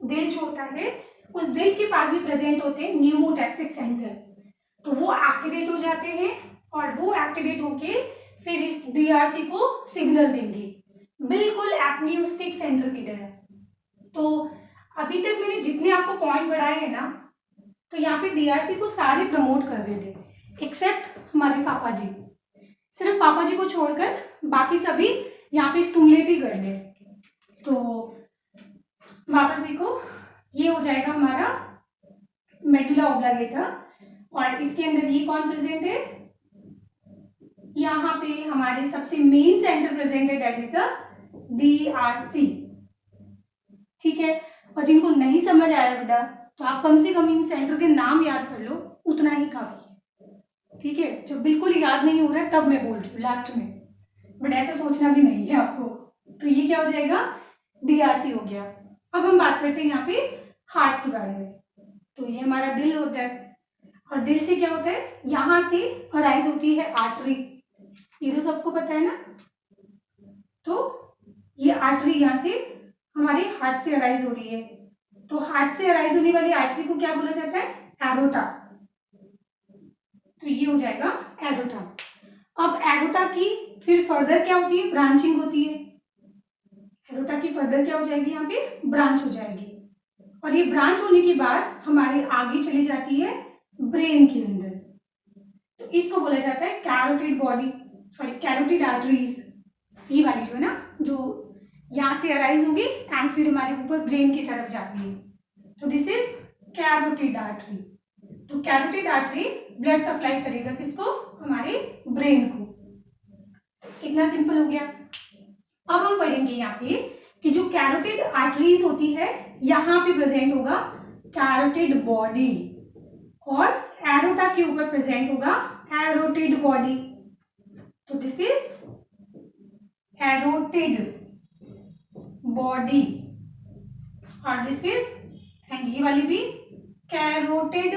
दिल जो होता है, उस दिल के पास भी प्रेजेंट होते हैं न्यूमोटैक्सिक सेंटर, तो वो एक्टिवेट हो जाते हैं और वो एक्टिवेट होके फिर इस DRC को सिग्नल देंगे, बिल्कुल एपन्यूस्टिक सेंटर की तरह। तो अभी तक मैंने जितने आपको पॉइंट बढ़ाए हैं ना, तो यहाँ पे DRC को सारे प्रमोट कर रहे थे, एक्सेप्ट हमारे पापा जी, सिर्फ पापा जी को छोड़कर बाकी सभी यहाँ पे स्टिमुलेट ही कर दे। तो वापस देखो, ये हो जाएगा हमारा मेडुला ऑब्लांगेटा, और इसके अंदर ये कौन प्रेजेंट है, यहाँ पे हमारे सबसे मेन सेंटर प्रेजेंट है, दैट इज द DRC। ठीक है, और जिनको नहीं समझ आया बेटा तो आप कम से कम इन सेंटर के नाम याद कर लो, उतना ही काफी है। ठीक है, जब बिल्कुल याद नहीं हो रहा है तब मैं बोल रही हूँ लास्ट में, बट ऐसा सोचना भी नहीं है आपको। तो ये क्या हो जाएगा, DRC हो गया। अब हम बात करते हैं यहाँ पे हार्ट के बारे में। तो ये हमारा दिल होता है, और दिल से क्या होता है, यहां से अराइज होती है आर्टरी, ये तो सबको पता है ना। तो ये आर्टरी यहाँ से हमारे हार्ट से अराइज हो रही है, तो हार्ट से अराइज होने वाली आर्टरी को क्या बोला जाता है, एरोटा। तो ये हो जाएगा एरोटा। अब एरोटा की फिर फर्दर क्या होती है, ब्रांचिंग होती है। एरोटा की फर्दर क्या हो जाएगी, यहाँ पे ब्रांच हो जाएगी, और ये ब्रांच होने के बाद हमारे आगे चली जाती है ब्रेन के अंदर। तो इसको बोला जाता है carotid body, sorry carotid arteries, ये वाली जो है ना, जो यहाँ से अराइज होगी एंड फिर हमारे ऊपर ब्रेन की तरफ जाती है। तो दिस इज कैरोटिड आर्टरी। तो कैरोटिड आर्टरी ब्लड सप्लाई करेगा किसको, हमारे ब्रेन को। इतना सिंपल हो गया। अब हम पढ़ेंगे यहाँ पे कि जो कैरोटिड आर्टरीज होती है, यहाँ पे प्रेजेंट होगा कैरोटिड बॉडी, और एरोटा के ऊपर प्रेजेंट होगा एरोटिड बॉडी। तो दिस इज एरोटिड बॉडी, और दिस इज, एंड ये वाली भी कैरोटिड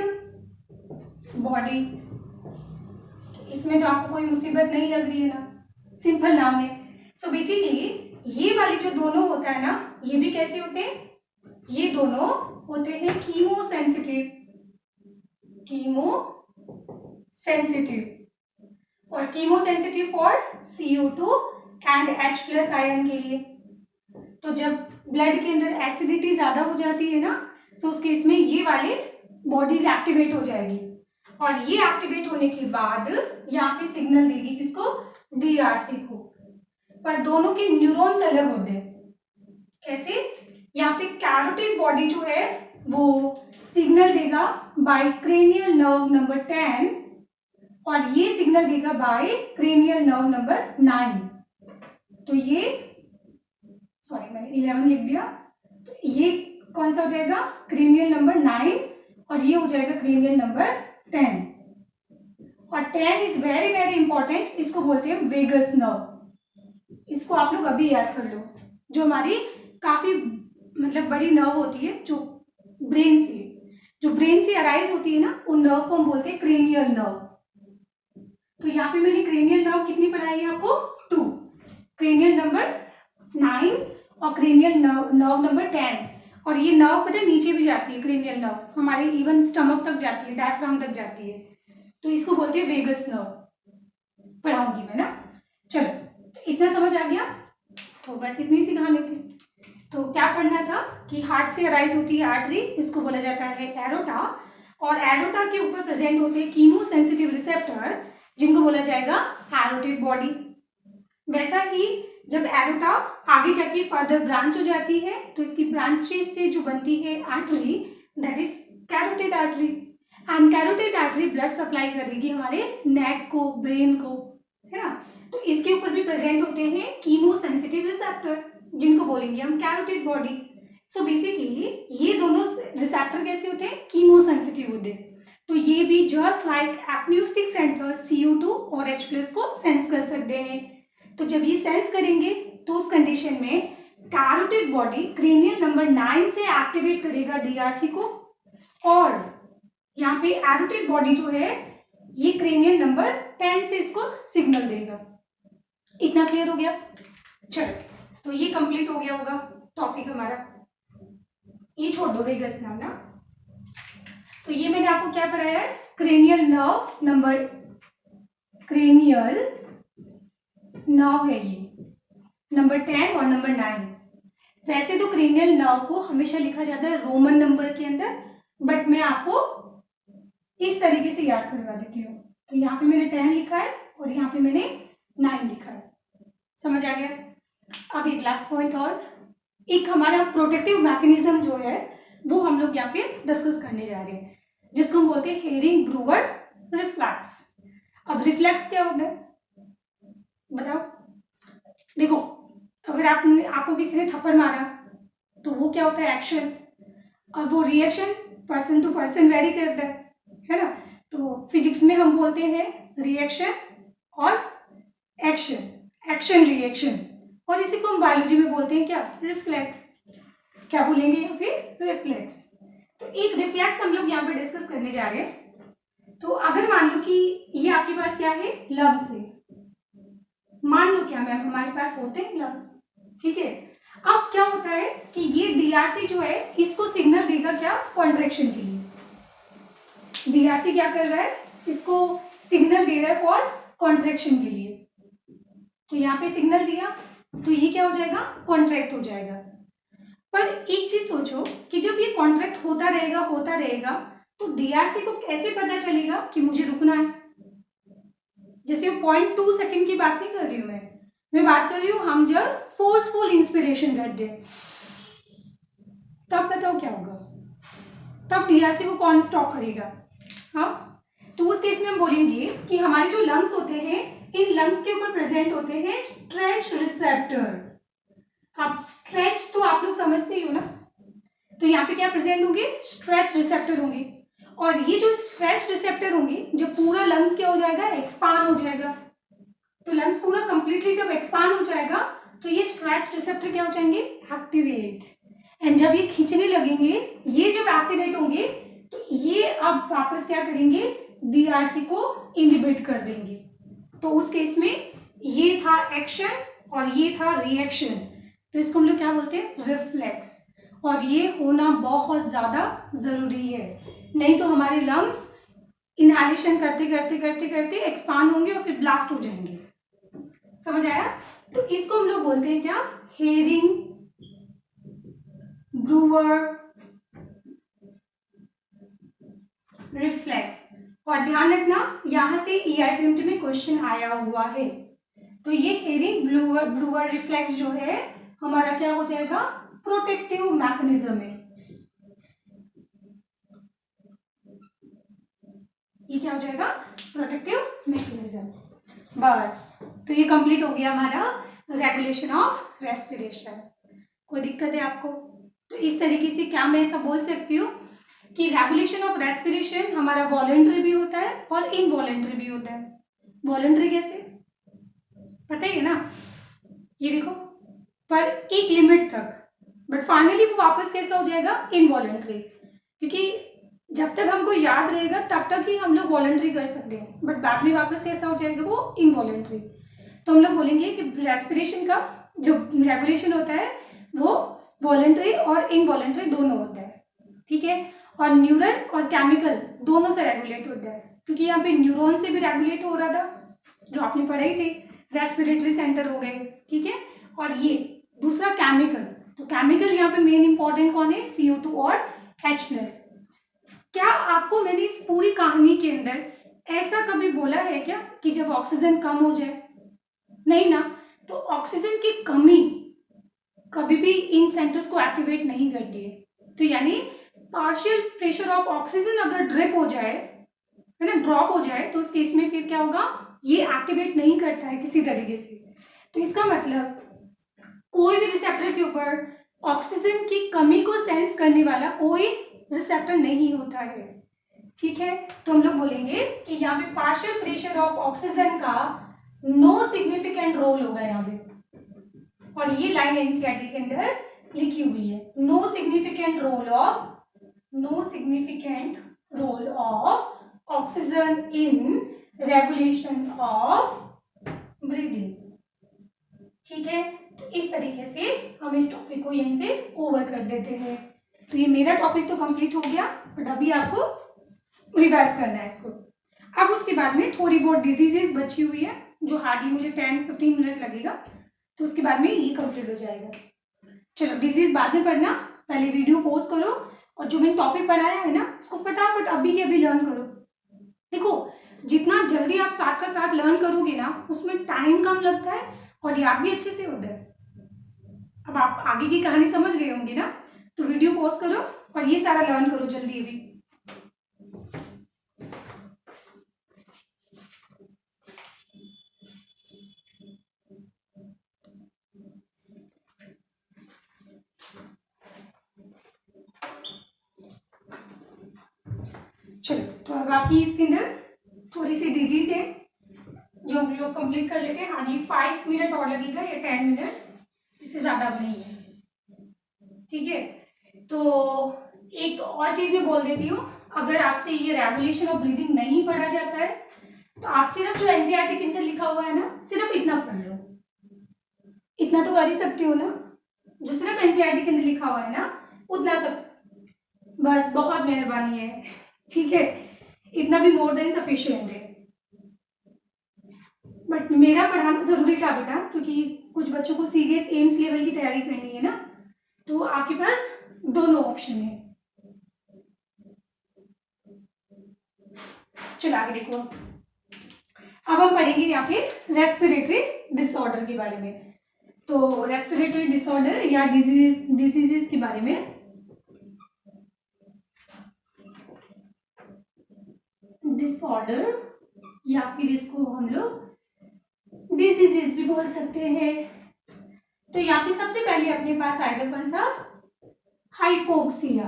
बॉडी। इसमें तो आपको कोई मुसीबत नहीं लग रही है ना, सिंपल नाम है। सो बेसिकली ये वाली जो दोनों होता है ना, ये भी कैसे होते हैं, ये दोनों होते हैं कीमो सेंसिटिव, कीमो सेंसिटिव, और chemo sensitive for CO2 and H+ ion के लिए। तो जब ब्लड के अंदर एसिडिटी ज्यादा हो जाती है ना, तो उस केस में ये वाले बॉडीज एक्टिवेट हो जाएगी, और ये एक्टिवेट होने के बाद यहाँ पे सिग्नल देगी किसको, DRC को। पर दोनों के न्यूरॉन्स अलग होते हैं। कैसे, यहाँ पे कैरोटिड बॉडी जो है वो सिग्नल देगा बाय क्रेनियल नर्व नंबर 10, और ये सिग्नल देगा बाय क्रेनियल नर्व नंबर 9। तो ये, सॉरी मैंने 11 लिख दिया, तो ये कौन सा हो जाएगा, क्रेनियल नंबर 9, और ये हो जाएगा क्रेनियल नंबर 10। और 10 इज वेरी वेरी इंपॉर्टेंट, इसको बोलते हैं वेगस नर्व। इसको आप लोग अभी याद कर लो, जो हमारी काफी मतलब बड़ी नर्व होती है, जो ब्रेन से अराइज होती है ना, उन नर्व को हम बोलते हैं क्रेनियल नर्व। तो यहाँ पे मैंने क्रेनियल नर्व कितनी पढ़ाई है आपको, 2, क्रेनियल नंबर 9 और क्रेनियल नर्व नंबर 10। और ये नर्व पता है नीचे भी जाती है, क्रेनियल नर्व हमारे इवन स्टमक तक जाती है, डायफ्राम तक जाती है, तो इसको बोलते हैं वेगस नर्व, पढ़ाऊंगी मैं ना। चलो, तो इतना समझ आ गया, तो बस इतनी सी कहानी थी। तो क्या पढ़ना था कि हार्ट से अराइज होती है आर्टरी, इसको बोला जाता है एरोटा, और एरोटा के ऊपर प्रेजेंट होते हैं कीमो सेंसिटिव रिसेप्टर, जिनको बोला जाएगा एरोटिड बॉडी। वैसा ही जब एरोटा आगे जाके फर्दर ब्रांच हो जाती है, तो इसकी ब्रांचेस से जो बनती है artery, that is carotid artery, and carotid artery blood supply करेगी हमारे नेक को, ब्रेन को, है ना। तो इसके ऊपर भी प्रेजेंट होते हैं कीमो सेंसिटिव रिसेप्टर, जिनको बोलेंगे हम कैरोटिड बॉडी। सो बेसिकली ये दोनों रिसेप्टर कैसे होते हैं, कीमो सेंसिटिव होते हैं। तो ये भी just like apneustic centre CO2 और H+ को सेंस कर सकते हैं। तो जब ये सेंस करेंगे तो उस कंडीशन में कैरोटिड बॉडी क्रेनियल नंबर 9 से एक्टिवेट करेगा DRC को, और यहाँ पे एरोटिड बॉडी जो है ये क्रेनियल नंबर 10 से इसको सिग्नल देगा। इतना क्लियर हो गया। चलो, तो ये कंप्लीट हो गया होगा टॉपिक हमारा, ये छोड़ दो वेगस नाम ना। तो ये मैंने आपको क्या पढ़ाया है, क्रेनियल नर्व है ये नंबर 10 और नंबर 9। वैसे तो क्रेनियल नर्व को हमेशा लिखा जाता है रोमन नंबर के अंदर, बट मैं आपको इस तरीके से याद करवा देती हूँ। तो यहाँ पे मैंने 10 लिखा है और यहाँ पे मैंने 9 लिखा है। समझ आ गया? अब एक लास्ट पॉइंट और, एक हमारा प्रोटेक्टिव मैकेनिज्म जो है वो हम लोग यहाँ पे डिस्कस करने जा रहे हैं, जिसको हम बोलते हैं हेरिंग ब्रूअर रिफ्लेक्स। अब रिफ्लेक्स क्या होता है बताओ? देखो, अगर आपको किसी ने थप्पड़ मारा तो वो क्या होता है? एक्शन। अब वो reaction person to person vary करता है ना? तो फिजिक्स में हम बोलते हैं रिएक्शन और एक्शन, एक्शन रिएक्शन, और इसी को हम बायोलॉजी में बोलते हैं क्या? रिफ्लेक्स। क्या बोलेंगे यहाँ पे? रिफ्लेक्स। तो एक रिफ्लेक्स हम लोग यहाँ पे डिस्कस करने जा रहे हैं। तो अगर मान लो कि ये आपके पास क्या है? लंग्स है। मान लो क्या मैम हमारे पास होते हैं लंग्स, ठीक है। अब क्या होता है कि ये डीआरसी जो है इसको सिग्नल देगा क्या? कॉन्ट्रैक्शन के लिए। डीआरसी क्या कर रहा है? इसको सिग्नल दे रहा है फॉर कॉन्ट्रैक्शन के लिए। तो यहाँ पे सिग्नल दिया तो ये क्या हो जाएगा? कॉन्ट्रैक्ट हो जाएगा। पर एक चीज सोचो कि जब ये कॉन्ट्रैक्ट होता रहेगा तो डीआरसी को कैसे पता चलेगा कि मुझे रुकना है? जैसे 0.2 सेकंड की बात नहीं कर रही हूं मैं बात कर रही हूँ हम जब फोर्सफुल इंस्पिरेशन कर दे, तब बताओ क्या होगा? तब डीआरसी को कौन स्टॉप करेगा? हाँ, तो उस केस में हम बोलेंगे कि हमारे जो लंग्स होते हैं, इन लंग्स के ऊपर प्रेजेंट होते हैं स्ट्रेच रिसेप्टर। अब स्ट्रेच तो आप लोग समझते ही हो ना, तो यहाँ पे क्या प्रेजेंट होंगे? स्ट्रेच रिसेप्टर होंगे। और ये जो स्ट्रेच रिसेप्टर होंगे, जब पूरा लंग्स क्या हो जाएगा? एक्सपांड हो जाएगा। तो लंग्स पूरा कंप्लीटली जब एक्सपांड हो जाएगा तो ये स्ट्रेच रिसेप्टर क्या हो जाएंगे? एक्टिवेट। एंड जब ये खींचने लगेंगे, ये जब एक्टिवेट होंगे तो ये अब वापस क्या करेंगे? डीआरसी को इनहिबिट कर देंगे। तो उस केस में ये था एक्शन और ये था रिएक्शन, तो इसको हम लोग क्या बोलते हैं? रिफ्लेक्स। और ये होना बहुत ज्यादा जरूरी है, नहीं तो हमारे लंग्स इनहेलेशन करते करते करते करते एक्सपांड होंगे और फिर ब्लास्ट हो जाएंगे। समझ आया? तो इसको हम लोग बोलते हैं क्या? Herring Breuer reflex. और ध्यान रखना यहां से EIPMT में क्वेश्चन आया हुआ है। तो ये हेरिंग ब्रूअर रिफ्लेक्स जो है हमारा क्या हो जाएगा? प्रोटेक्टिव मैकेनिज्म है। ये क्या हो जाएगा? Protective mechanism. बस, तो ये कंप्लीट हो गया हमारा रेगुलेशन ऑफ रेस्पिरेशन। कोई दिक्कत है आपको? तो इस तरीके से क्या मैं ऐसा बोल सकती हूँ कि रेगुलेशन ऑफ रेस्पिरेशन हमारा वॉलंटरी भी होता है और इनवॉलंटरी भी होता है। वॉलंटरी कैसे? पता ही है ना, ये देखो, पर एक लिमिट तक, बट फाइनली वो वापस कैसा हो जाएगा? इनवॉलंटरी। क्योंकि जब तक हमको याद रहेगा तब तक ही हम लोग वॉलंटरी कर सकते हैं, बट बाद में वापस कैसा हो जाएगा? वो इनवॉलंटरी। तो हम लोग बोलेंगे कि रेस्पिरेशन का जो रेगुलेशन होता है वो वॉलंटरी और इनवॉलंटरी दोनों होता है, ठीक है। और न्यूरल और केमिकल दोनों से रेगुलेट होता है, क्योंकि यहाँ पे न्यूरॉन से भी रेगुलेट हो रहा था जो आपने पढ़ाई थी, रेस्पिरेटरी सेंटर हो गए, ठीक है। और ये दूसरा केमिकल, तो केमिकल यहाँ पे मेन इंपॉर्टेंट कौन है? CO2 और H+। क्या आपको मैंने इस पूरी कहानी के अंदर ऐसा कभी बोला है क्या कि जब ऑक्सीजन कम हो जाए? नहीं ना। तो ऑक्सीजन की कमी कभी भी इन सेंटर्स को एक्टिवेट नहीं करती है। तो यानी पार्शियल प्रेशर ऑफ ऑक्सीजन अगर ड्रिप हो जाए, है ना, ड्रॉप हो जाए, तो उस केस में फिर क्या होगा? ये एक्टिवेट नहीं करता है किसी तरीके से। तो इसका मतलब कोई भी रिसेप्टर के ऊपर ऑक्सीजन की कमी को सेंस करने वाला कोई रिसेप्टर नहीं होता है, ठीक है। तो हम लोग बोलेंगे कि यहाँ पे पार्शियल प्रेशर ऑफ ऑक्सीजन का नो सिग्निफिकेंट रोल होगा यहाँ पे, और ये लाइन एनसीईआरटी के अंदर लिखी हुई है, no significant role of oxygen in regulation of breathing, ठीक है। तो इस तरीके से हम इस टॉपिक को यहीं पे ओवर कर देते हैं। तो ये मेरा टॉपिक तो कंप्लीट हो गया, बट अभी आपको रिवाइज करना है इसको। अब उसके बाद में थोड़ी बहुत डिजीजेस बची हुई है जो हार्डली मुझे 10-15 मिनट लगेगा, तो उसके बाद में ये कंप्लीट हो जाएगा। चलो, डिजीज बाद में पढ़ना, पहले वीडियो पॉज करो और जो मैंने टॉपिक पढ़ाया है ना उसको फटाफट अभी के अभी लर्न करो। देखो, जितना जल्दी आप साथ का साथ लर्न करोगे ना, उसमें टाइम कम लगता है और याद भी अच्छे से होता है। अब आप आगे की कहानी समझ गए होंगे ना, तो वीडियो पॉज करो और ये सारा लर्न करो जल्दी अभी। चलो, तो अब आपकी इसके अंदर थोड़ी सी डिजीज है जो हम लोग कंप्लीट कर लेते हैं। हार्डली 5 मिनट और लगेगा या 10 मिनट्स, इससे ज्यादा अब नहीं है, ठीक है। तो एक और चीज मैं बोल देती हूँ, अगर आपसे ये रेगुलेशन ऑफ ब्रीदिंग नहीं पढ़ा जाता है तो आप सिर्फ जो एनसीईआरटी के अंदर लिखा हुआ है ना, सिर्फ इतना पढ़ लो। इतना तो कर ही सकते हो ना, जो सिर्फ एनसीईआरटी के अंदर लिखा हुआ है ना, उतना सब बस, बहुत मेहरबानी है, ठीक है। इतना भी मोर देन सफिशिएंट है। बट मेरा पढ़ाना जरूरी था बेटा, क्योंकि कुछ बच्चों को सीरियस एम्स लेवल की तैयारी करनी है ना, तो आपके पास दोनों ऑप्शन है। चलो आगे देखो, अब हम पढ़ेंगे यहाँ पे रेस्पिरेटरी डिसऑर्डर के बारे में। तो रेस्पिरेटरी डिसऑर्डर या डिजीजेस के बारे में, डिसऑर्डर या फिर इसको हम लोग डिजीजेस भी बोल सकते हैं। तो यहाँ पे सबसे पहले अपने पास आएगा कौन सा, हाइपोक्सिया।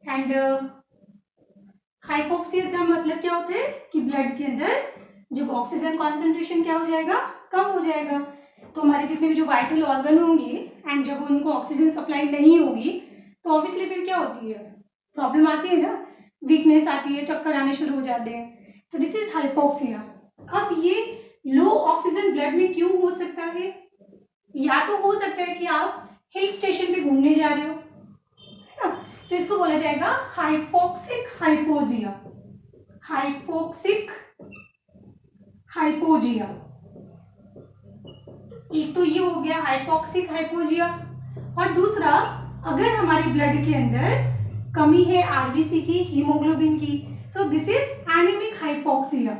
एंड हाइपोक्सिया का मतलब क्या होता है कि ब्लड के अंदर जब ऑक्सीजन कॉन्सेंट्रेशन क्या हो जाएगा, कम हो जाएगा। तो हमारे जितने भी जो वाइटल ऑर्गन होंगे एंड जब उनको ऑक्सीजन सप्लाई नहीं होगी तो ऑब्वियसली फिर क्या होती है, प्रॉब्लम आती है ना, वीकनेस आती है, चक्कर आने शुरू हो जाते हैं। तो दिस इज हाइपोक्सिया। अब ये लो ऑक्सीजन ब्लड में क्यों हो सकता है? या तो हो सकता है कि आप हिल स्टेशन पे घूमने जा रहे हो, है ना, तो इसको बोला जाएगा हाइपोक्सिक हाइपोजिया। हाइपोक्सिक हाइपोजिया, एक तो ये हो गया हाइपोक्सिक हाइपोजिया। और दूसरा, अगर हमारे ब्लड के अंदर कमी है आरबीसी की, हीमोग्लोबिन की, so this is anaemic hypoxia.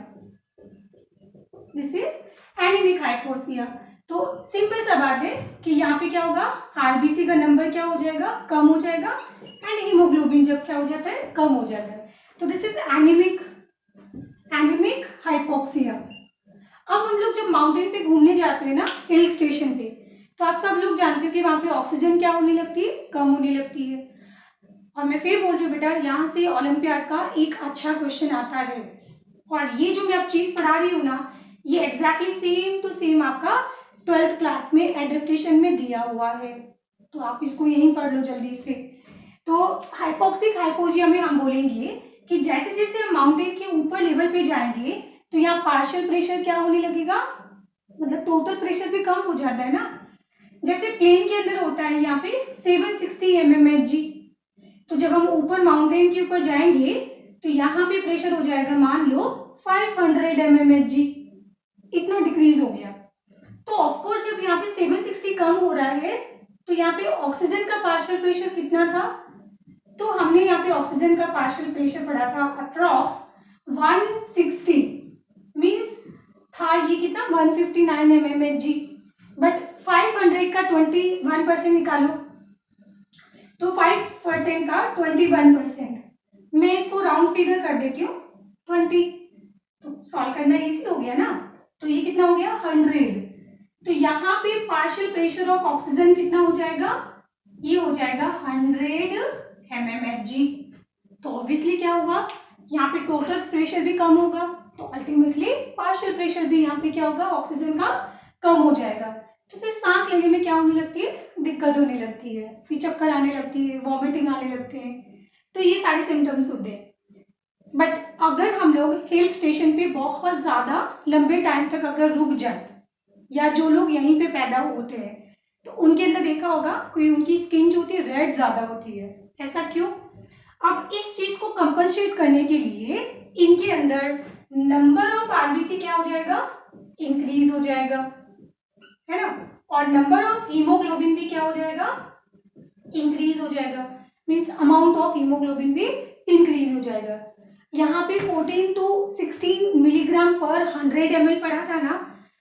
This is anaemic hypoxia. तो सिंपल सा बात है कि यहाँ पे क्या होगा, आरबीसी का नंबर क्या हो जाएगा, कम हो जाएगा, एंड हीमोग्लोबिन जब क्या हो जाता है, कम हो जाता है। तो दिस इज एनीमिक हाइपोक्सिया। अब हम लोग जब माउंटेन पे घूमने जाते हैं ना, हिल स्टेशन पे, तो आप सब लोग जानते हो कि वहां पे ऑक्सीजन क्या होने लगती है, कम होने लगती है। और मैं फिर बोल रही हूँ बेटा, यहाँ से ओलंपियाड का एक अच्छा क्वेश्चन आता है। और ये जो मैं अब चीज पढ़ा रही हूँ ना, ये एग्जैक्टली सेम टू सेम आपका 12th क्लास में एडेप्टेशन में दिया हुआ है। तो आप इसको यहीं पढ़ लो जल्दी से। तो हाइपोक्सिक हाइपोजिया में हम बोलेंगे कि जैसे जैसे हम माउंटेन के ऊपर लेवल पे जाएंगे तो यहाँ पार्शियल प्रेशर क्या होने लगेगा, मतलब टोटल प्रेशर भी कम हो जाता है ना। जैसे प्लेन के अंदर होता है यहाँ पे 760 mmHg, तो जब हम ऊपर माउंटेन के ऊपर जाएंगे तो यहाँ पे प्रेशर हो जाएगा मान लो 500 mmHg, इतना डिक्रीज हो गया। तो ऑफकोर्स जब यहाँ पे 760 कम हो रहा है तो यहाँ पे ऑक्सीजन का पार्शियल प्रेशर कितना था, तो हमने यहाँ पे ऑक्सीजन का पार्शियल प्रेशर पढ़ा था अप्रॉक्स 160, मीन्स था ये कितना 159 mmHg। बट 500 का 21% निकालो, तो 5% का 21%, मैं इसको राउंड फिगर कर देती हूँ 20, तो सॉल्व करना इजी हो गया ना। तो ये कितना हो गया 100, तो यहाँ पे पार्शियल प्रेशर ऑफ ऑक्सीजन कितना हो जाएगा, ये हो जाएगा 100 mmHg। तो ऑब्वियसली क्या होगा, यहाँ पे टोटल प्रेशर भी कम होगा, तो अल्टीमेटली पार्शियल प्रेशर भी यहाँ पे क्या होगा, ऑक्सीजन का कम हो जाएगा। तो फिर सांस लेने में क्या होने लगती है, दिक्कत होने लगती है, फिर चक्कर आने लगती है, वॉमिटिंग आने लगते हैं। तो ये सारे सिम्टम्स होते हैं। बट अगर हम लोग हिल स्टेशन पे बहुत ज्यादा लंबे टाइम तक अगर रुक जाए, या जो लोग यहीं पे पैदा होते हैं, तो उनके अंदर देखा होगा कोई उनकी स्किन जो होती है रेड ज्यादा होती है। ऐसा क्यों? अब इस चीज को कंपनसेट करने के लिए इनके अंदर नंबर ऑफ आरबीसी क्या हो जाएगा, इंक्रीज हो जाएगा, है ना, और नंबर ऑफ हीमोग्लोबिन भी क्या हो जाएगा, इंक्रीज हो जाएगा, मीन्स अमाउंट ऑफ हीमोग्लोबिन भी इंक्रीज हो जाएगा। यहाँ पे 14 to 16 मिलीग्राम पर 100 ml पढ़ा था ना,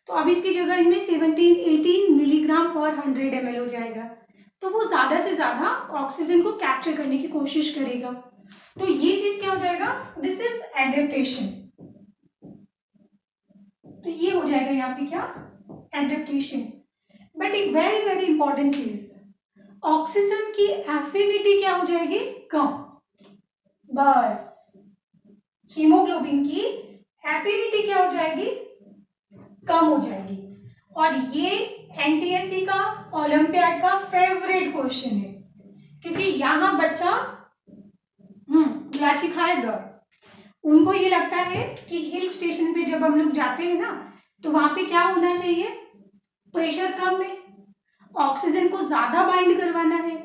तो अब इसकी जगह इनमें 17-18 मिलीग्राम पर 100 ml हो जाएगा। तो वो ज्यादा से ज्यादा ऑक्सीजन को कैप्चर करने की कोशिश करेगा। तो ये चीज क्या हो जाएगा, दिस इज एडेप्टेशन। तो ये हो जाएगा यहाँ पे क्या, एडेप्टेशन। बट एक वेरी वेरी इंपॉर्टेंट चीज, ऑक्सीजन की एफिनिटी क्या हो जाएगी, कम। बस हीमोग्लोबिन की एफिनिटी क्या हो जाएगी, कम हो जाएगी। और ये एनटीएससी का ओलंपियाड का फेवरेट क्वेश्चन है, क्योंकि यहाँ बच्चा इलायची खाएगा। उनको ये लगता है कि हिल स्टेशन पे जब हम लोग जाते हैं ना, तो वहां पे क्या होना चाहिए, प्रेशर कम है, ऑक्सीजन को ज्यादा बाइंड करवाना है।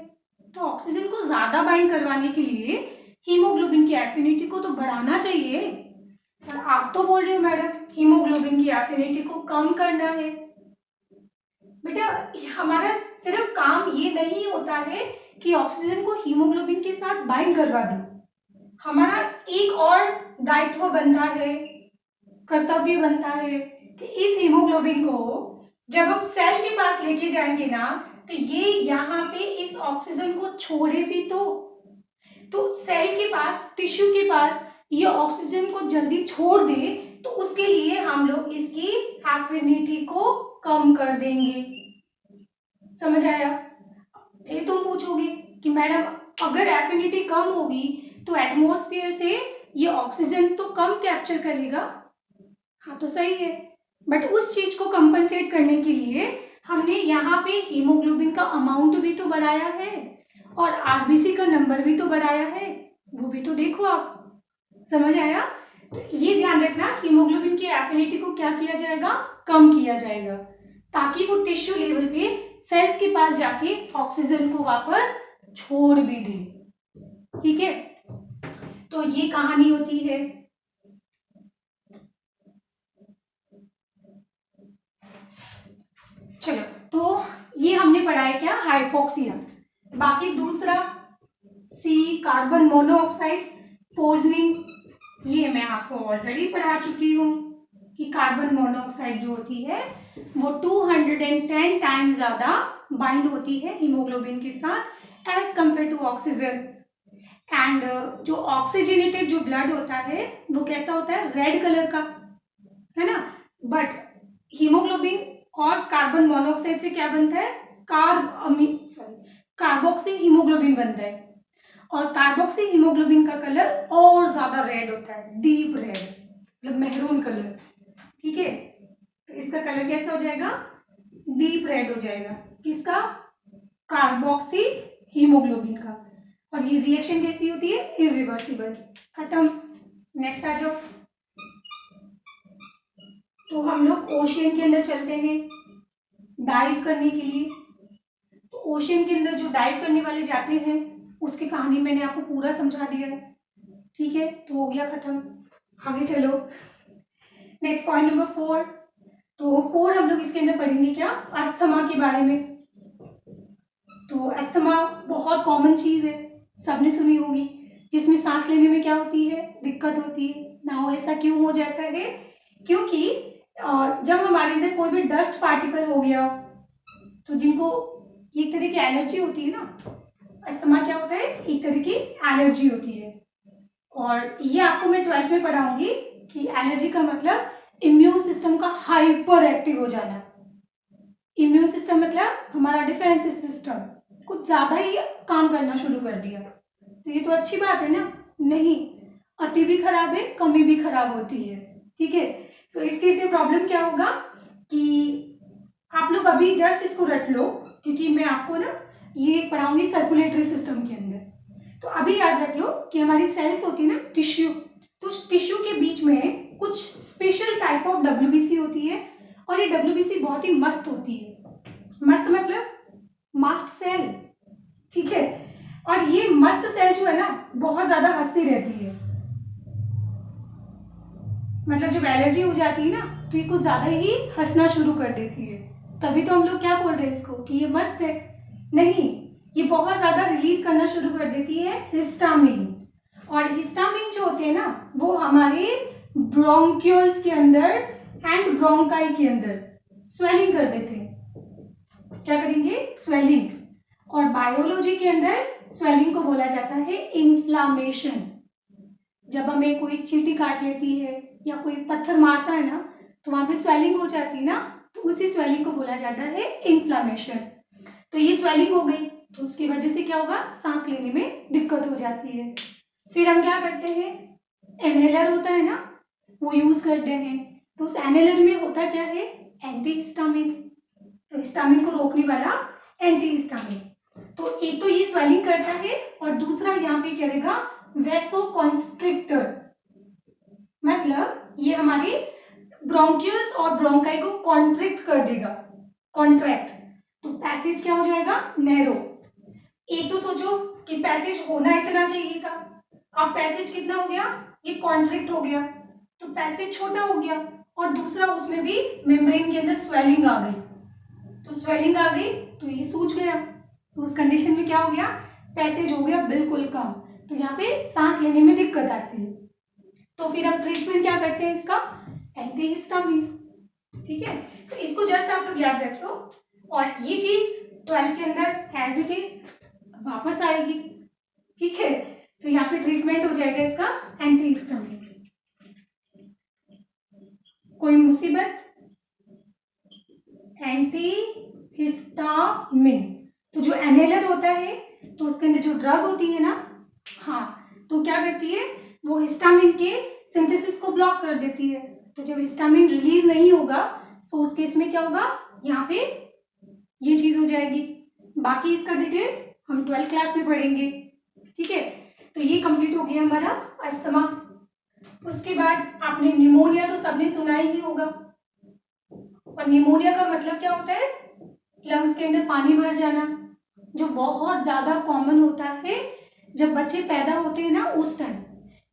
तो ऑक्सीजन को ज्यादा बाइंड करवाने के लिए हीमोग्लोबिन की एफिनिटी को तो बढ़ाना चाहिए। और आप तो बोल रहे हो मैडम हीमोग्लोबिन की एफिनिटी को कम करना है। बेटा हमारा सिर्फ काम ये नहीं होता है कि ऑक्सीजन को हीमोग्लोबिन के साथ बाइंड करवा दो, हमारा एक और दायित्व बनता है, कर्तव्य बनता है कि इस हीमोग्लोबिन को जब हम सेल के पास लेके जाएंगे ना, तो ये यहाँ पे इस ऑक्सीजन को छोड़े भी तो सेल के पास, टिश्यू के पास ये ऑक्सीजन को जल्दी छोड़ दे, तो उसके लिए हम लोग इसकी एफिनिटी को कम कर देंगे। समझ आया? फिर तुम पूछोगे कि मैडम अगर एफिनिटी कम होगी तो एटमॉस्फेयर से ये ऑक्सीजन तो कम कैप्चर करेगा। हाँ तो सही है, बट उस चीज को कंपनसेट करने के लिए हमने यहाँ पे हीमोग्लोबिन का अमाउंट भी तो बढ़ाया है और आरबीसी का नंबर भी तो बढ़ाया है, वो भी तो देखो आप। समझ आया? तो ये ध्यान रखना, हीमोग्लोबिन की एफिनिटी को क्या किया जाएगा, कम किया जाएगा, ताकि वो टिश्यू लेवल पे सेल्स के पास जाके ऑक्सीजन को वापस छोड़ भी दे। ठीक है, तो ये कहानी होती है। चलो, तो ये हमने पढ़ा है क्या, हाइपोक्सिया। बाकी दूसरा सी कार्बन मोनोऑक्साइड पोजनिंग, ये मैं आपको ऑलरेडी पढ़ा चुकी हूँ कि कार्बन मोनोऑक्साइड जो होती है वो 210 टाइम्स ज्यादा बाइंड होती है हीमोग्लोबिन के साथ as compare to oxygen. And जो ऑक्सीजनेटेड जो ब्लड होता है वो कैसा होता है, रेड कलर का, है ना। बट हीमोग्लोबिन और कार्बन मोनोऑक्साइड से क्या बनता है, कार्बोक्सी हीमोग्लोबिन बनता है, और कार्बोक्सी हीमोग्लोबिन का कलर और ज्यादा रेड होता है, डीप रेड, मतलब मेहरून कलर। ठीक है, तो इसका कलर कैसा हो जाएगा, डीप रेड हो जाएगा, किसका, कार्बोक्सी हीमोग्लोबिन का। और ये रिएक्शन कैसी होती है, इरिवर्सिबल। खत्म, नेक्स्ट आ जाओ। तो हम लोग ओशियन के अंदर चलते हैं डाइव करने के लिए। तो ओशियन के अंदर जो डाइव करने वाले जाते हैं उसकी कहानी मैंने आपको पूरा समझा दिया है। ठीक है, तो हो गया खत्म, आगे चलो। Next point number 4। तो 4 हम लोग इसके अंदर पढ़ेंगे क्या, अस्थमा के बारे में। तो अस्थमा बहुत कॉमन चीज है, सबने सुनी होगी, जिसमें सांस लेने में क्या होती है, दिक्कत होती है ना। ऐसा क्यों हो जाता है, क्योंकि जब हमारे अंदर कोई भी डस्ट पार्टिकल हो गया, तो जिनको एक तरह की एलर्जी होती है ना, अस्थमा क्या होता है, एक तरह की एलर्जी होती है। और ये आपको मैं 12th में पढ़ाऊंगी कि एलर्जी का मतलब इम्यून सिस्टम का हाइपर एक्टिव हो जाना। इम्यून सिस्टम मतलब हमारा डिफेंस सिस्टम कुछ ज्यादा ही काम करना शुरू कर दिया। तो ये तो अच्छी बात है ना, नहीं, अति भी खराब है, कमी भी खराब होती है। ठीक है, तो इसके से प्रॉब्लम क्या होगा कि आप लोग अभी जस्ट इसको रट लो, क्योंकि मैं आपको ना ये पढ़ाऊंगी सर्कुलेटरी सिस्टम के अंदर। तो अभी याद रख लो कि हमारी सेल्स होती है ना, टिश्यू, तो उस टिश्यू के बीच में कुछ स्पेशल टाइप ऑफ डब्ल्यूबीसी होती है, और ये डब्ल्यूबीसी बहुत ही मस्त होती है। मस्त मतलब मास्ट सेल। ठीक है, और ये मस्त सेल जो है ना बहुत ज्यादा हंसती रहती है, मतलब जब एलर्जी हो जाती है ना तो ये कुछ ज्यादा ही हंसना शुरू कर देती है। तभी तो हम लोग क्या बोल रहे हैं इसको कि ये मस्त है, नहीं, ये बहुत ज्यादा रिलीज करना शुरू कर देती है हिस्टामिन। और हिस्टामिन जो होते हैं ना वो हमारे ब्रोंक्यूल्स के अंदर एंड ब्रोंकाई के अंदर स्वेलिंग कर देते हैं। क्या करेंगे? स्वेलिंग। और बायोलॉजी के अंदर स्वेलिंग को बोला जाता है इन्फ्लामेशन। जब हमें कोई चींटी काट लेती है या कोई पत्थर मारता है ना तो वहां पे स्वेलिंग हो जाती है ना, तो उसी स्वेलिंग को बोला जाता है इन्फ्लामेशन। तो ये स्वेलिंग हो गई तो उसकी वजह से क्या होगा? सांस लेने में दिक्कत हो जाती है। फिर हम क्या करते हैं? इनहेलर होता है ना, वो यूज करते हैं। तो उस इनहेलर में होता क्या है? Anti histamine. तो हिस्टामिन को रोकने वाला एंटी हिस्टामिन। तो एक तो ये स्वेलिंग करता है और दूसरा यहाँ पे करेगा वैसोकॉन्स्ट्रिक्टर, मतलब ये हमारे ब्रोंक्यूल्स और ब्रोंकाई को कॉन्ट्रैक्ट कर देगा। कॉन्ट्रैक्ट तो पैसेज क्या हो जाएगा? नैरो। एक तो सोचो कि पैसेज होना इतना चाहिए था, अब पैसेज कितना हो गया? ये कॉन्ट्रैक्ट हो गया तो पैसेज छोटा हो गया। और दूसरा उसमें भी मेम्ब्रेन के अंदर स्वेलिंग आ गई, तो स्वेलिंग आ गई तो ये सूज गया। तो उस कंडीशन में क्या हो गया? पैसेज हो गया बिल्कुल कम। तो यहाँ पे सांस लेने में दिक्कत आती है। तो फिर हम ट्रीटमेंट क्या करते हैं इसका? Anti histamine. ठीक है, तो इसको जस्ट आप लोग याद रखो। और ये चीज 12th के अंदर एज इट इज वापस आएगी। ठीक है, तो यहाँ पे ट्रीटमेंट हो जाएगा इसका एंटी हिस्टामिन। कोई मुसीबत? एंटी हिस्टामिन तो जो इनहेलर होता है तो उसके अंदर जो ड्रग होती है ना, हाँ, तो क्या करती है? वो हिस्टामिन के सिंथेसिस को ब्लॉक कर देती है। तो जब हिस्टामिन रिलीज नहीं होगा तो उस केस में क्या होगा? यहाँ पे ये चीज हो जाएगी। बाकी इसका डिटेल हम 12th क्लास में पढ़ेंगे। ठीक है, तो ये कंप्लीट हो गया हमारा अस्थमा। उसके बाद आपने निमोनिया तो सबने सुना ही होगा। और निमोनिया का मतलब क्या होता है? लंग्स के अंदर पानी भर जाना, जो बहुत ज्यादा कॉमन होता है जब बच्चे पैदा होते हैं ना उस टाइम।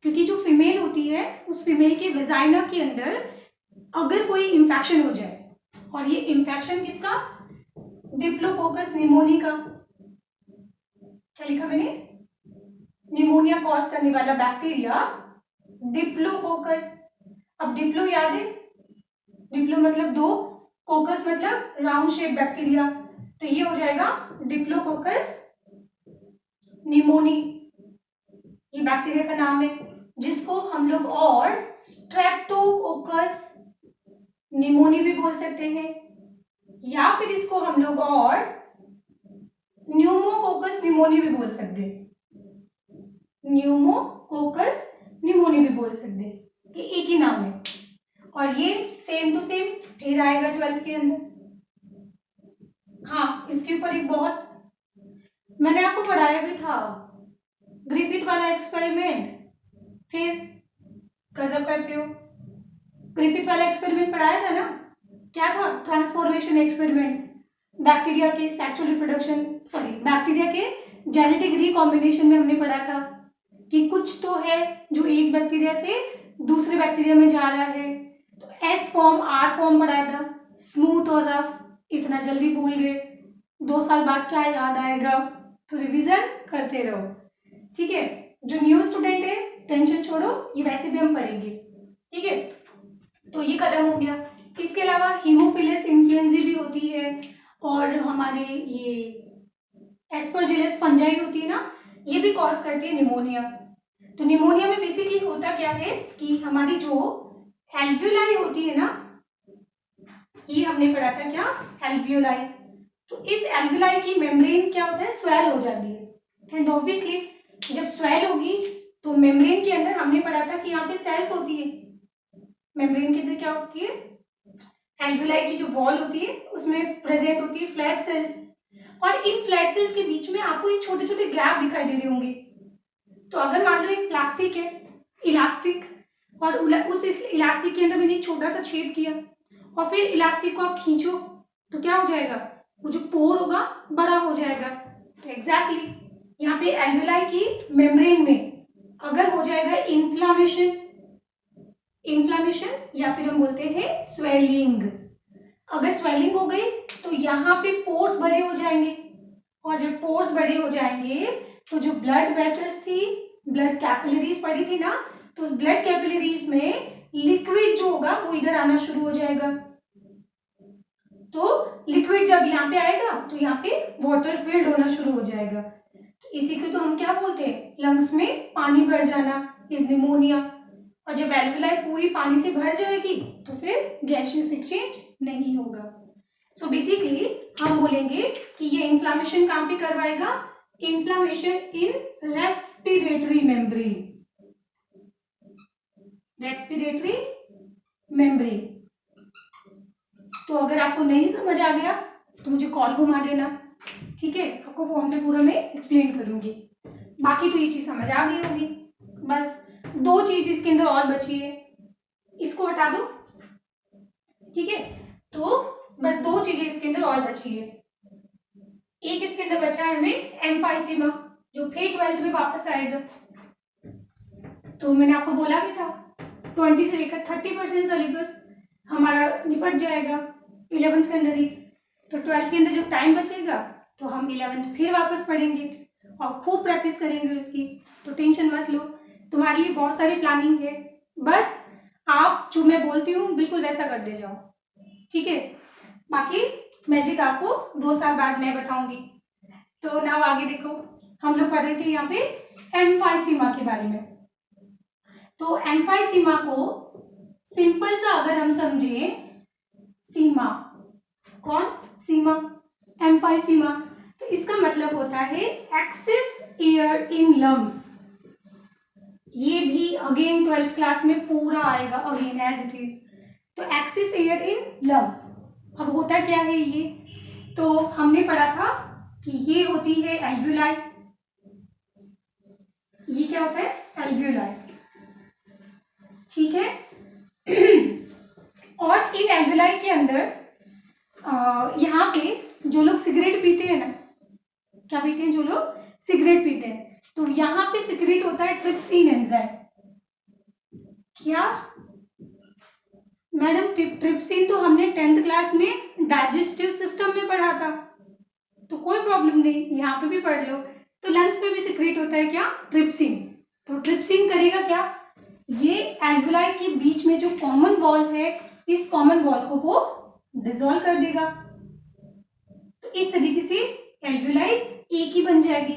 क्योंकि जो फीमेल होती है उस फीमेल के वेजाइना के अंदर अगर कोई इंफेक्शन हो जाए, और ये इंफेक्शन किसका? डिप्लोकोकस निमोनी का। क्या लिखा मैंने? निमोनिया कॉज करने वाला बैक्टीरिया डिप्लोकोकस। अब डिप्लो याद है? डिप्लो मतलब दो, कोकस मतलब राउंड शेप बैक्टीरिया, तो ये हो जाएगा डिप्लोकोकस निमोनी। ये बैक्टीरिया का नाम है, जिसको हम लोग और स्ट्रेप्टोकोकस निमोनी भी बोल सकते हैं, या फिर इसको हम लोग और न्यूमोकोकस निमोनी भी बोल सकते हैं। न्यूमोकोकस निमोनी भी बोल सकते हैं, ये एक ही नाम है। और ये सेम टू सेम फिर आएगा 12th के अंदर। हाँ, इसके ऊपर एक बहुत मैंने आपको पढ़ाया भी था, ग्रिफिथ वाला एक्सपेरिमेंट। फिर गजब करते हो, ग्रिफिथ वाला एक्सपेरिमेंट पढ़ाया था ना? क्या था? Transformation experiment. बैक्टीरिया के सेक्सुअल रिप्रोडक्शन, सॉरी, बैक्टीरिया के जेनेटिक रिकॉम्बिनेशन में हमने पढ़ा था कि कुछ तो है जो एक बैक्टीरिया से दूसरे बैक्टीरिया में जा रहा है। तो एस फॉर्म, आर फॉर्म पढ़ाया था, स्मूथ और रफ। इतना जल्दी भूल गए, 2 साल बाद क्या याद आएगा? तो रिवीजन करते रहो। ठीक है, जो न्यू स्टूडेंट है टेंशन छोड़ो, ये वैसे भी हम पढ़ेंगे। ठीक है, तो ये खत्म हो गया। इसके अलावा हीमोफिलस इन्फ्लुएंजा भी होती है, और हमारे ये एस्परजिलस फंजाई होती है ना, ये भी कॉज करती है निमोनिया। तो निमोनिया में बेसिकली होता क्या है कि हमारी जो एल्वियोलाई होती है ना, ये हमने पढ़ा था क्या? एल्वियोलाई। तो इस एल्वियोलाई की मेम्ब्रेन क्या होता है? स्वेल हो जाती है। एंड ऑब्वियसली जब स्वेल होगी तो मेम्ब्रेन के अंदर हमने पढ़ा था कि यहाँ पे सेल्स होती है। मेम्ब्रेन के अंदर क्या होती है? एल्वियोलाई की जो वॉल होती है उसमें प्रेजेंट होती है फ्लैट सेल्स, और इन फ्लैट सेल्स के बीच में आपको एक छोटे छोटे गैप दिखाई दे रहे होंगे। तो अगर मान लो एक प्लास्टिक है, इलास्टिक, और उस इलास्टिक के अंदर मैंने एक छोटा सा छेद किया, और फिर इलास्टिक को आप खींचो तो क्या हो जाएगा? वो जो पोर होगा बड़ा हो जाएगा। तो एग्जैक्टली यहाँ पे एल्वियोलाई की मेम्ब्रेन में अगर हो जाएगा इन्फ्लामेशन, या फिर हम बोलते हैं स्वेलिंग। अगर स्वेलिंग हो गई तो यहाँ पे पोर्स बड़े हो जाएंगे, और जब पोर्स बड़े हो जाएंगे तो जो ब्लड वेसल्स थी ब्लड कैपिलरीज पढ़ी थी ना, तो उस ब्लड कैपिलरीज में लिक्विड जो होगा वो इधर आना शुरू हो जाएगा। तो लिक्विड जब यहाँ पे आएगा तो यहाँ पे वाटर फिल्ड होना शुरू हो जाएगा। तो इसी को तो हम क्या बोलते हैं, लंग्स में पानी भर जाना इज निमोनिया। और जब एल्वेलाई पूरी पानी से भर जाएगी तो फिर गैसियस एक्सचेंज नहीं होगा। सो बेसिकली हम बोलेंगे कि ये इन्फ्लामेशन कहाँ पे करवाएगा, इन्फ्लामेशन इन रेस्पिरेटरी मेम्ब्रेन, रेस्पिरेटरी मेम्ब्रेन। तो अगर आपको नहीं समझ आ गया तो मुझे कॉल घुमा देना, ठीक है, आपको फोन पे पूरा मैं एक्सप्लेन करूंगी। बाकी तो ये चीज समझ आ गई होगी। बस 2 चीज इसके अंदर और बची है, इसको हटा दो, ठीक है। तो बस 2 चीजें इसके अंदर और बची है। एक इसके अंदर बचा है हमें एम्फाइसीमा, जो फिर 12th में वापस आएगा। तो मैंने आपको बोला भी था 20 से लेकर 30% सिलेबस हमारा निपट जाएगा 11th के अंदर ही। तो 12th के अंदर जब टाइम बचेगा तो हम 11th फिर वापस पढ़ेंगे और खूब प्रैक्टिस करेंगे उसकी। तो टेंशन मत लो, तुम्हारे लिए बहुत सारी प्लानिंग है, बस आप जो मैं बोलती हूँ बिल्कुल वैसा कर दे जाओ, ठीक है। बाकी मैजिक आपको 2 साल बाद मैं बताऊंगी। तो नाउ आगे देखो, हम लोग पढ़ रहे थे यहाँ पे एम्फाइसीमा के बारे में। तो एम्फाइसीमा को सिंपल सा अगर हम समझे, सीमा, कौन, सीमा, एम्फाइसीमा, तो इसका मतलब होता है एक्सेस एयर इन लंग्स। ये भी अगेन 12th क्लास में पूरा आएगा अगेन एज इट इज। तो एक्सेस एयर इन लंग्स, अब होता क्या है ये, तो हमने पढ़ा था कि ये होती है एल्वियोलाई, ये क्या होता है एल्वियोलाई, ठीक है। और इन एल्वियोलाई के अंदर यहाँ पे जो लोग सिगरेट पीते हैं ना, क्या पीते हैं, जो लोग सिगरेट पीते हैं, तो यहाँ पे सिक्रेट होता है ट्रिप्सिन एंजाइम। क्या मैडम, ट्रिप्सिन तो हमने 10th क्लास में डाइजेस्टिव सिस्टम में पढ़ा था, तो कोई प्रॉब्लम नहीं, यहाँ पे भी पढ़ लो। तो लंग्स में भी सिक्रेट होता है क्या, ट्रिप्सिन। तो ट्रिप्सिन करेगा क्या, ये एल्वियोलाई के बीच में जो कॉमन वॉल है, इस कॉमन वॉल को वो डिसॉल्व कर देगा। तो इस तरीके से एल्वियोलाई एक ही बन जाएगी।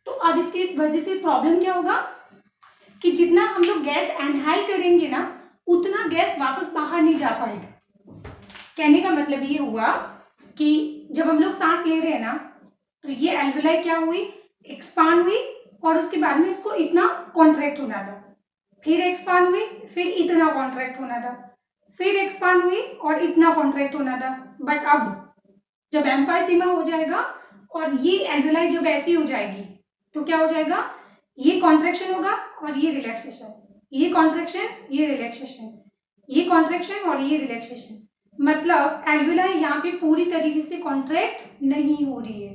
तो अब इसकी वजह से प्रॉब्लम क्या होगा कि जितना हम लोग गैस इनहेल करेंगे ना, उतना गैस वापस बाहर नहीं जा पाएगा। कहने का मतलब ये हुआ कि जब हम लोग सांस ले रहे हैं ना, तो ये एल्वियोलाई क्या हुई, एक्सपांड हुई, और उसके बाद में इसको इतना कॉन्ट्रैक्ट होना था, फिर एक्सपांड हुई, फिर इतना कॉन्ट्रैक्ट होना था, फिर एक्सपांड हुई और इतना कॉन्ट्रैक्ट होना था। बट अब जब एम्फाइसीमा हो जाएगा और ये एल्वियोलाई जब ऐसी हो जाएगी, तो क्या हो जाएगा, ये कॉन्ट्रैक्शन होगा और ये रिलैक्सेशन, ये कॉन्ट्रैक्शन, ये रिलैक्सेशन, ये कॉन्ट्रैक्शन और ये रिलैक्सेशन। मतलब एल्वियोलाई यहाँ पे पूरी तरीके से कॉन्ट्रैक्ट नहीं हो रही है।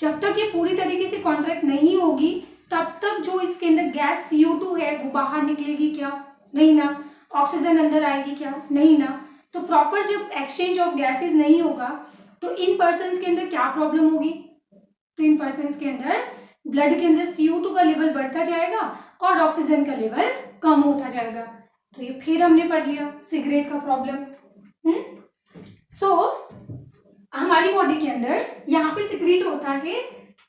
जब तक ये पूरी तरीके से कॉन्ट्रैक्ट नहीं होगी तब तक जो इसके अंदर गैस CO2 है वो बाहर निकलेगी क्या, नहीं ना। ऑक्सीजन अंदर आएगी क्या, नहीं ना। तो प्रॉपर जब एक्सचेंज ऑफ गैसेस नहीं होगा तो इन पर्सन्स के अंदर क्या प्रॉब्लम होगी, तो इन पर्सन्स के अंदर ब्लड के अंदर CO2 का लेवल बढ़ता जाएगा और ऑक्सीजन का लेवल कम होता जाएगा। तो ये फिर हमने पढ़ लिया सिगरेट का प्रॉब्लम। सो हमारी बॉडी के अंदर यहाँ पे सिक्रीट होता है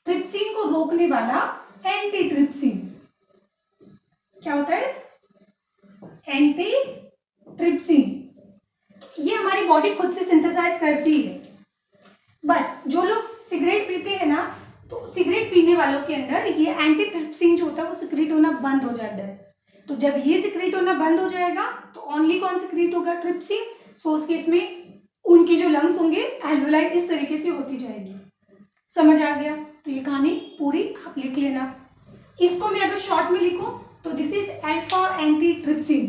ट्रिप्सिन को रोकने वाला एंटी ट्रिप्सिन। क्या होता है, एंटी ट्रिप्सिन। ये हमारी बॉडी खुद से सिंथेसाइज करती है, बट जो लोग सिगरेट पीते हैं ना, तो सिगरेट पीने वालों के अंदर ये एंटी ट्रिप्सिन जो होता है वो सिक्रीट होना बंद हो जाता है। तो जब ये सिक्रीट होना बंद हो जाएगा तो ओनली कौन सिक्रीट होगा, ट्रिप्सिन। सो उस केस में उनकी जो लंग्स होंगे एल्वियोलाई इस तरीके से होती जाएगी। समझ आ गया, तो ये कहानी पूरी आप लिख लेना। इसको मैं अगर शॉर्ट में लिखूं तो this is alpha anti trypsin.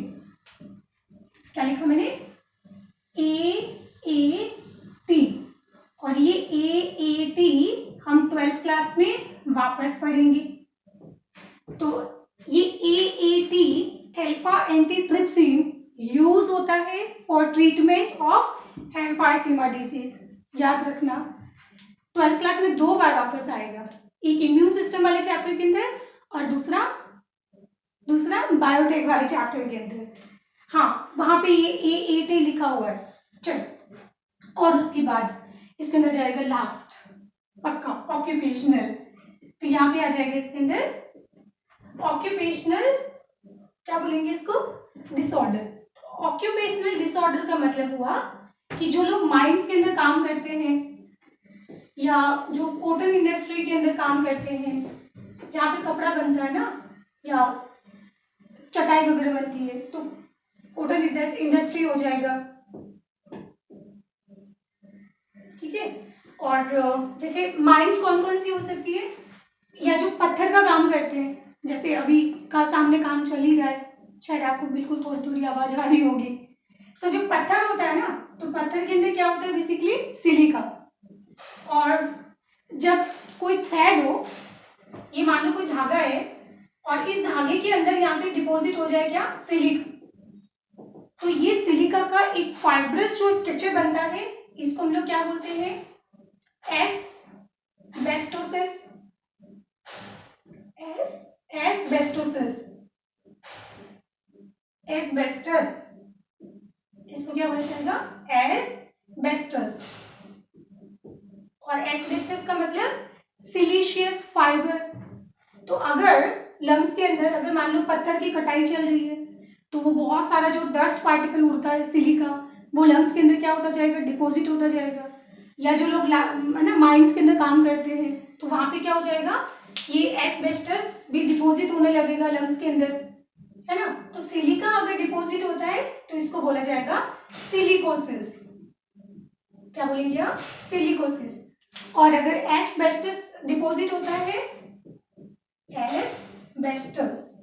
क्या लिखा मैंने, AAT, और ये AAT हम 12th क्लास में वापस पढ़ेंगे। तो ये AAT alpha anti trypsin use होता है for treatment of emphysema disease. याद रखना 12th क्लास में 2 बार वापस आएगा, एक इम्यून सिस्टम वाले चैप्टर के अंदर और दूसरा दूसरा बायोटेक वाले चैप्टर के अंदर, हाँ वहां पे ये A8 लिखा हुआ है। चलो, और उसके बाद इसके अंदर जाएगा लास्ट पक्का ऑक्यूपेशनल। तो यहाँ पे आ जाएगा इसके अंदर ऑक्यूपेशनल, क्या बोलेंगे इसको, डिसऑर्डर। ऑक्यूपेशनल डिसऑर्डर का मतलब हुआ कि जो लोग माइंस के अंदर काम करते हैं या जो कॉटन इंडस्ट्री के अंदर काम करते हैं, जहाँ पे कपड़ा बनता है ना या चटाई वगैरह बनती है, तो कॉटन इंडस्ट्री हो जाएगा, ठीक है। और जैसे माइंस कौन कौन सी हो सकती है, या जो पत्थर का काम करते हैं, जैसे अभी का सामने काम चल ही रहा है, शायद आपको बिल्कुल थोड़ी थोड़ी आवाज आ रही होगी। सो जो पत्थर होता है ना, तो पत्थर के अंदर क्या होता है, बेसिकली सिलिका। और जब कोई थ्रेड हो, ये मान लो कोई धागा है और इस धागे के अंदर यहाँ पे डिपॉजिट हो जाए क्या, सिलिका। तो ये सिलिका का एक फाइब्रस जो स्ट्रक्चर बनता है, इसको हम लोग क्या बोलते हैं, एस्बेस्टोसिस। एस्बेस्टोसिस, एस्बेस्टस, इसको क्या बोला जाएगा, एस्बेस्टस। और एस्बेस्टस का मतलब सिलिशियस फाइबर। तो अगर लंग्स के अंदर अगर मान लो पत्थर की कटाई चल रही है, तो वो बहुत सारा जो डस्ट पार्टिकल उड़ता है सिलिका, वो लंग्स के अंदर क्या होता जाएगा, डिपॉजिट होता जाएगा। या जो लोग ना माइंस के अंदर काम करते हैं, तो वहां पे क्या हो जाएगा, ये एस्बेस्टस भी डिपॉजिट होने लगेगा लंग्स के अंदर, है ना। तो सिलिका अगर डिपॉजिट होता है तो इसको बोला जाएगा सिलिकोसिस। क्या बोलेंगे आप, सिलिकोसिस। और अगर एस्बेस्टस डिपॉजिट होता है, एस्बेस्टस,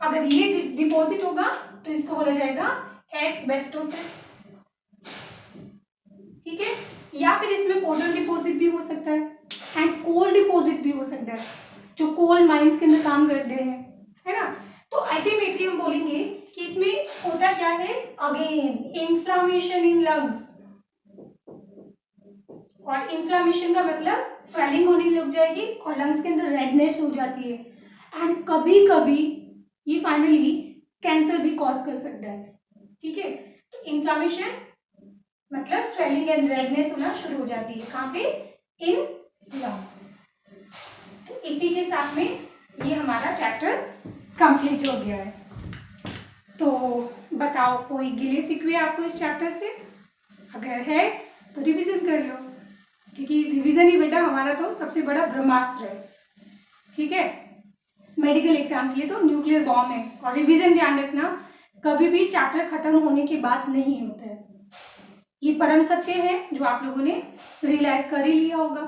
अगर ये डिपॉजिट होगा तो इसको बोला जाएगा एस्बेस्टोसिस, ठीक है। या फिर इसमें कोटन डिपॉजिट भी हो सकता है एंड कोल डिपॉजिट भी हो सकता है, जो कोल माइंस के अंदर काम करते हैं, है ना। तो अल्टीमेटली हम बोलेंगे कि इसमें होता क्या है, अगेन इन्फ्लामेशन इन लंग्स। और इन्फ्लामेशन का मतलब स्वेलिंग होने लग जाएगी और लंग्स के अंदर रेडनेस हो जाती है, एंड कभी कभी ये फाइनली कैंसर भी कॉज कर सकता है, ठीक है। तो इन्फ्लामेशन मतलब स्वेलिंग एंड रेडनेस होना शुरू हो जाती है, कहाँ पे, इन लंग्स। तो इसी के साथ में ये हमारा चैप्टर कंप्लीट हो गया है। तो बताओ, कोई गिले शिकवे आपको इस चैप्टर से? अगर है तो रिवीजन कर लो, क्योंकि रिवीजन ही बेटा हमारा तो सबसे बड़ा ब्रह्मास्त्र है, ठीक है। मेडिकल एग्जाम के लिए तो न्यूक्लियर बॉम्ब है। और रिवीजन ध्यान रखना, कभी भी चैप्टर खत्म होने के बाद नहीं होता है, ये परम सत्य है जो आप लोगों ने रियलाइज कर ही लिया होगा।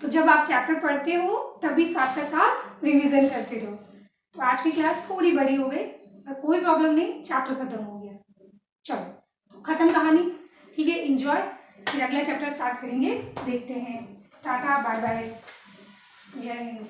तो जब आप चैप्टर पढ़ते हो तभी साथ का साथ रिवीजन करते रहो। तो आज की क्लास थोड़ी बड़ी हो गई, कोई प्रॉब्लम नहीं, चैप्टर खत्म हो गया। चलो, तो खत्म कहानी, ठीक है। एंजॉय, फिर अगला चैप्टर स्टार्ट करेंगे, देखते हैं। टाटा, बाय बाय, जय हिंद।